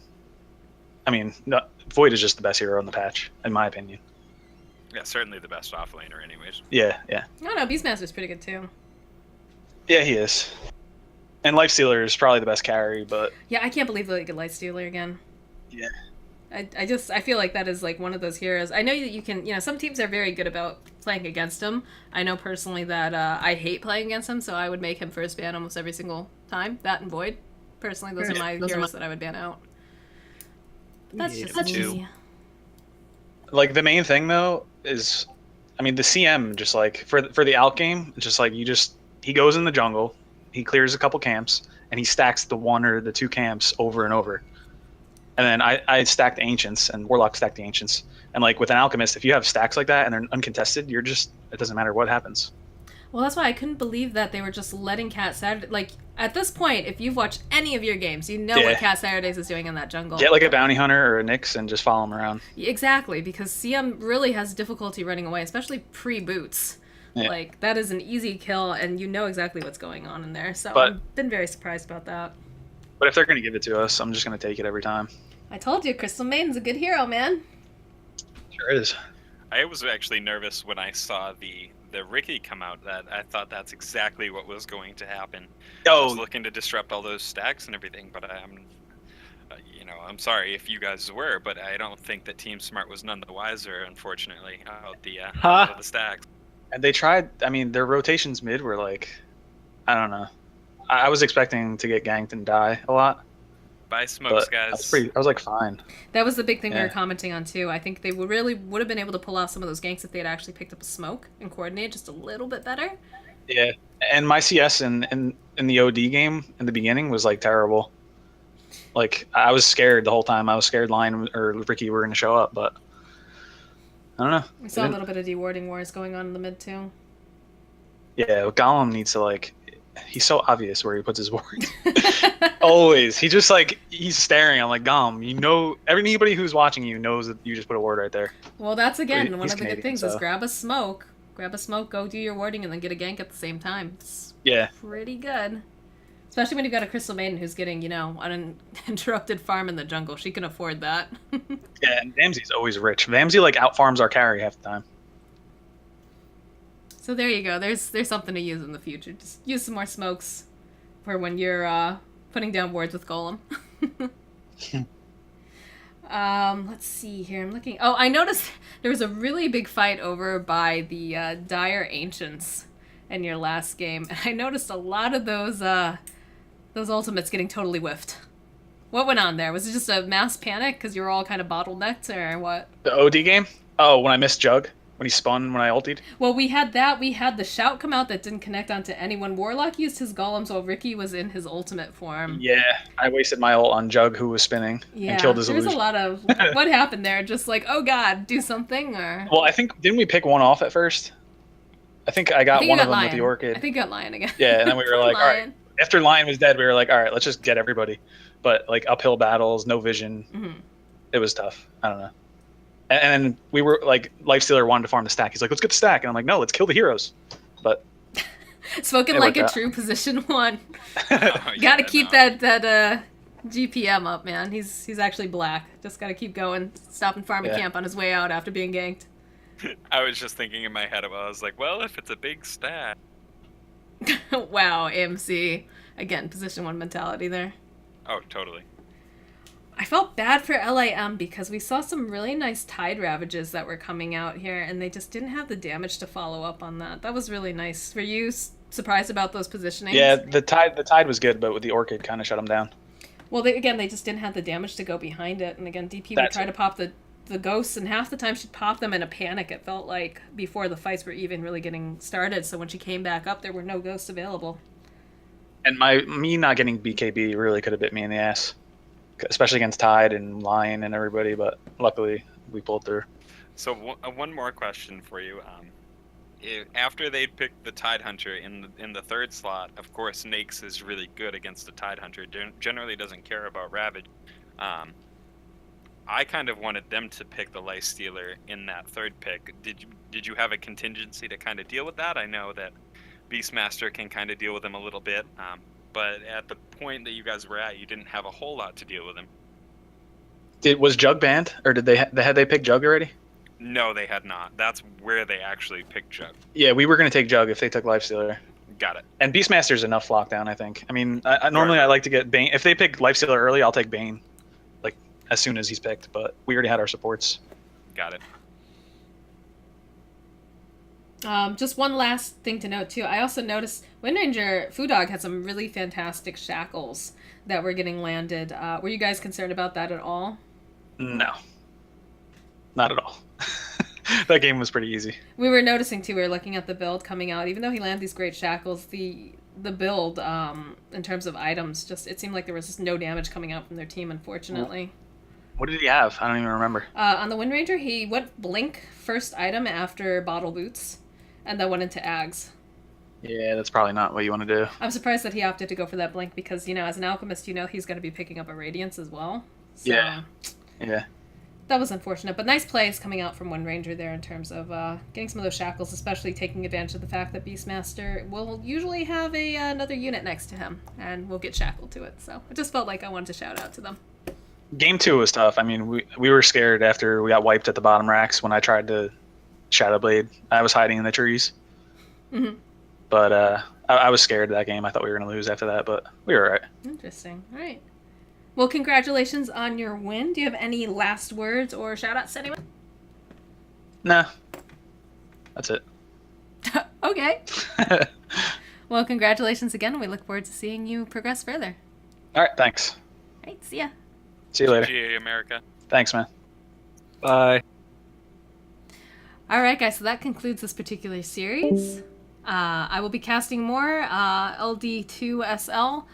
I mean, no, Void is just the best hero in the patch, in my opinion. Yeah, certainly the best offlaner anyways. Yeah. Oh no, Beastmaster's pretty good too. Yeah, he is. And Lifestealer is probably the best carry, but Yeah, I can't believe they get Light Stealer again. yeah. I feel like that is like one of those heroes. I know that you can, some teams are very good about playing against him. I know personally that I hate playing against him, so I would make him first ban almost every single time. That and Void. Personally, those are my heroes that I would ban out. But that's just me. Like the main thing though is, I mean, the CM just like for the out game, it's just like he goes in the jungle, he clears a couple camps, and he stacks the 1 or the 2 camps over and over. And then I stacked the Ancients, and Warlock stacked the Ancients. And like with an Alchemist, if you have stacks like that and they're uncontested, it doesn't matter what happens. Well, that's why I couldn't believe that they were just letting Cat Saturday. Like, at this point, if you've watched any of your games, you know what Cat Saturdays is doing in that jungle. Get like a Bounty Hunter or a Nyx and just follow him around. Exactly, because CM really has difficulty running away, especially pre-boots. Yeah. Like, that is an easy kill, and you know exactly what's going on in there. So I've been very surprised about that. But if they're going to give it to us, I'm just going to take it every time. I told you, Crystal Maiden's a good hero, man. Sure is. I was actually nervous when I saw the Ricky come out. That I thought that's exactly what was going to happen. I was looking to disrupt all those stacks and everything, but I'm sorry if you guys were, but I don't think that Team Smart was none the wiser, unfortunately, out of the stacks. And they tried. I mean, their rotations mid were like, I don't know. I was expecting to get ganked and die a lot. Buy smokes, guys. I was like, fine. That was the big thing we were commenting on too. I think they would have been able to pull off some of those ganks if they had actually picked up a smoke and coordinated just a little bit better. Yeah, and my CS in the OD game in the beginning was like terrible. Like I was scared the whole time. I was scared Lion or Ricky were going to show up, but I don't know. We saw a little bit of dewarding wars going on in the mid too. Yeah, Gollum needs to like. He's so obvious where he puts his wards. Always. He just like he's staring. I'm like, Gollum, anybody who's watching you knows that you just put a ward right there. Well, that's again one of the Canadian, good things is grab a smoke, go do your warding, and then get a gank at the same time. It's pretty good. Especially when you've got a Crystal Maiden who's getting, uninterrupted farm in the jungle. She can afford that. Yeah, and Vamsy's always rich. Vamsy like out farms our carry half the time. So there you go. There's something to use in the future. Just use some more smokes for when you're putting down wards with Golem. Let's see here. I'm looking. Oh, I noticed there was a really big fight over by the Dire Ancients in your last game, and I noticed a lot of those ultimates getting totally whiffed. What went on there? Was it just a mass panic because you were all kind of bottlenecked, or what? The OD game? Oh, when I missed Jug. when he spun when I ultied. Well, we had that. We had the shout come out that didn't connect onto anyone. Warlock used his golems while Ricky was in his ultimate form. Yeah, I wasted my ult on Jug, who was spinning, and killed his there was illusion. a lot of what happened there. Just like, oh god, do something or. Well, I think didn't we pick one off at first? I think I got one of them with the Orchid. I think you got Lion again. Yeah, and then we were like, all right. After Lion was dead, we were like, all right, let's just get everybody. But like uphill battles, no vision. Mm-hmm. It was tough. I don't know. And we were like, Lifestealer wanted to farm the stack. He's like, let's get the stack. And I'm like, no, let's kill the heroes. But spoken like a true position one. Gotta keep that GPM up, man. He's actually black. Just gotta keep going. Stop and farm a camp on his way out after being ganked. I was just thinking in my head about. I was like, well, if it's a big stack. Wow, AMC again, position one mentality there. Oh, totally. I felt bad for LAM because we saw some really nice Tide Ravages that were coming out here, and they just didn't have the damage to follow up on that. That was really nice. Were you surprised about those positionings? Yeah, the tide was good, but with the Orchid kind of shut them down. Well, they just didn't have the damage to go behind it, and again, DP would try to pop the ghosts, and half the time she'd pop them in a panic, it felt like, before the fights were even really getting started, so when she came back up, there were no ghosts available. And me not getting BKB really could have bit me in the ass. Especially against Tide and Lion and everybody, but luckily we pulled through. So one more question for you. After they picked the Tide Hunter in the third slot, of course, Nakes is really good against the Tide Hunter. Generally doesn't care about Ravage. I kind of wanted them to pick the Lifestealer in that third pick. Did you have a contingency to kind of deal with that? I know that Beastmaster can kind of deal with them a little bit. But at the point that you guys were at, you didn't have a whole lot to deal with him. Was Jug banned, or had they picked Jug already? No, they had not. That's where they actually picked Jug. Yeah, we were going to take Jug if they took Lifestealer. Got it. And Beastmaster's enough lockdown, I think. I mean, normally I like to get Bane. If they pick Lifestealer early, I'll take Bane, like as soon as he's picked. But we already had our supports. Got it. Just one last thing to note, too. I also noticed Windranger Foodog had some really fantastic shackles that were getting landed. Were you guys concerned about that at all? No. Not at all. That game was pretty easy. We were noticing, too, we were looking at the build coming out. Even though he landed these great shackles, the build, in terms of items, just it seemed like there was just no damage coming out from their team, unfortunately. What did he have? I don't even remember. On the Windranger, he went Blink first item after Bottle Boots. And then went into Ags. Yeah, that's probably not what you want to do. I'm surprised that he opted to go for that Blink because, as an Alchemist, he's going to be picking up a Radiance as well. So, yeah. That was unfortunate. But nice plays coming out from Windranger there in terms of getting some of those shackles, especially taking advantage of the fact that Beastmaster will usually have another unit next to him and will get shackled to it. So I just felt like I wanted to shout out to them. Game 2 was tough. I mean, we were scared after we got wiped at the bottom racks when I tried to Shadowblade. I was hiding in the trees. Mm-hmm. But I was scared of that game. I thought we were going to lose after that, but we were all right. Interesting. All right. Well, congratulations on your win. Do you have any last words or shout-outs to anyone? Nah. That's it. Okay. Well, congratulations again. We look forward to seeing you progress further. All right, thanks. All right, see ya. See you later. GA America. Thanks, man. Bye. All right, guys, so that concludes this particular series. I will be casting more LD2SL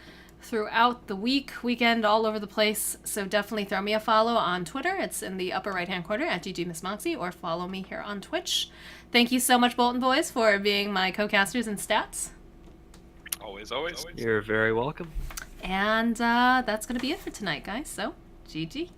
throughout the weekend, all over the place. So definitely throw me a follow on Twitter. It's in the upper right-hand corner at GGMissMoxie, or follow me here on Twitch. Thank you so much, Bolton Boys, for being my co-casters and stats. Always. You're very welcome. And that's going to be it for tonight, guys. So, GG.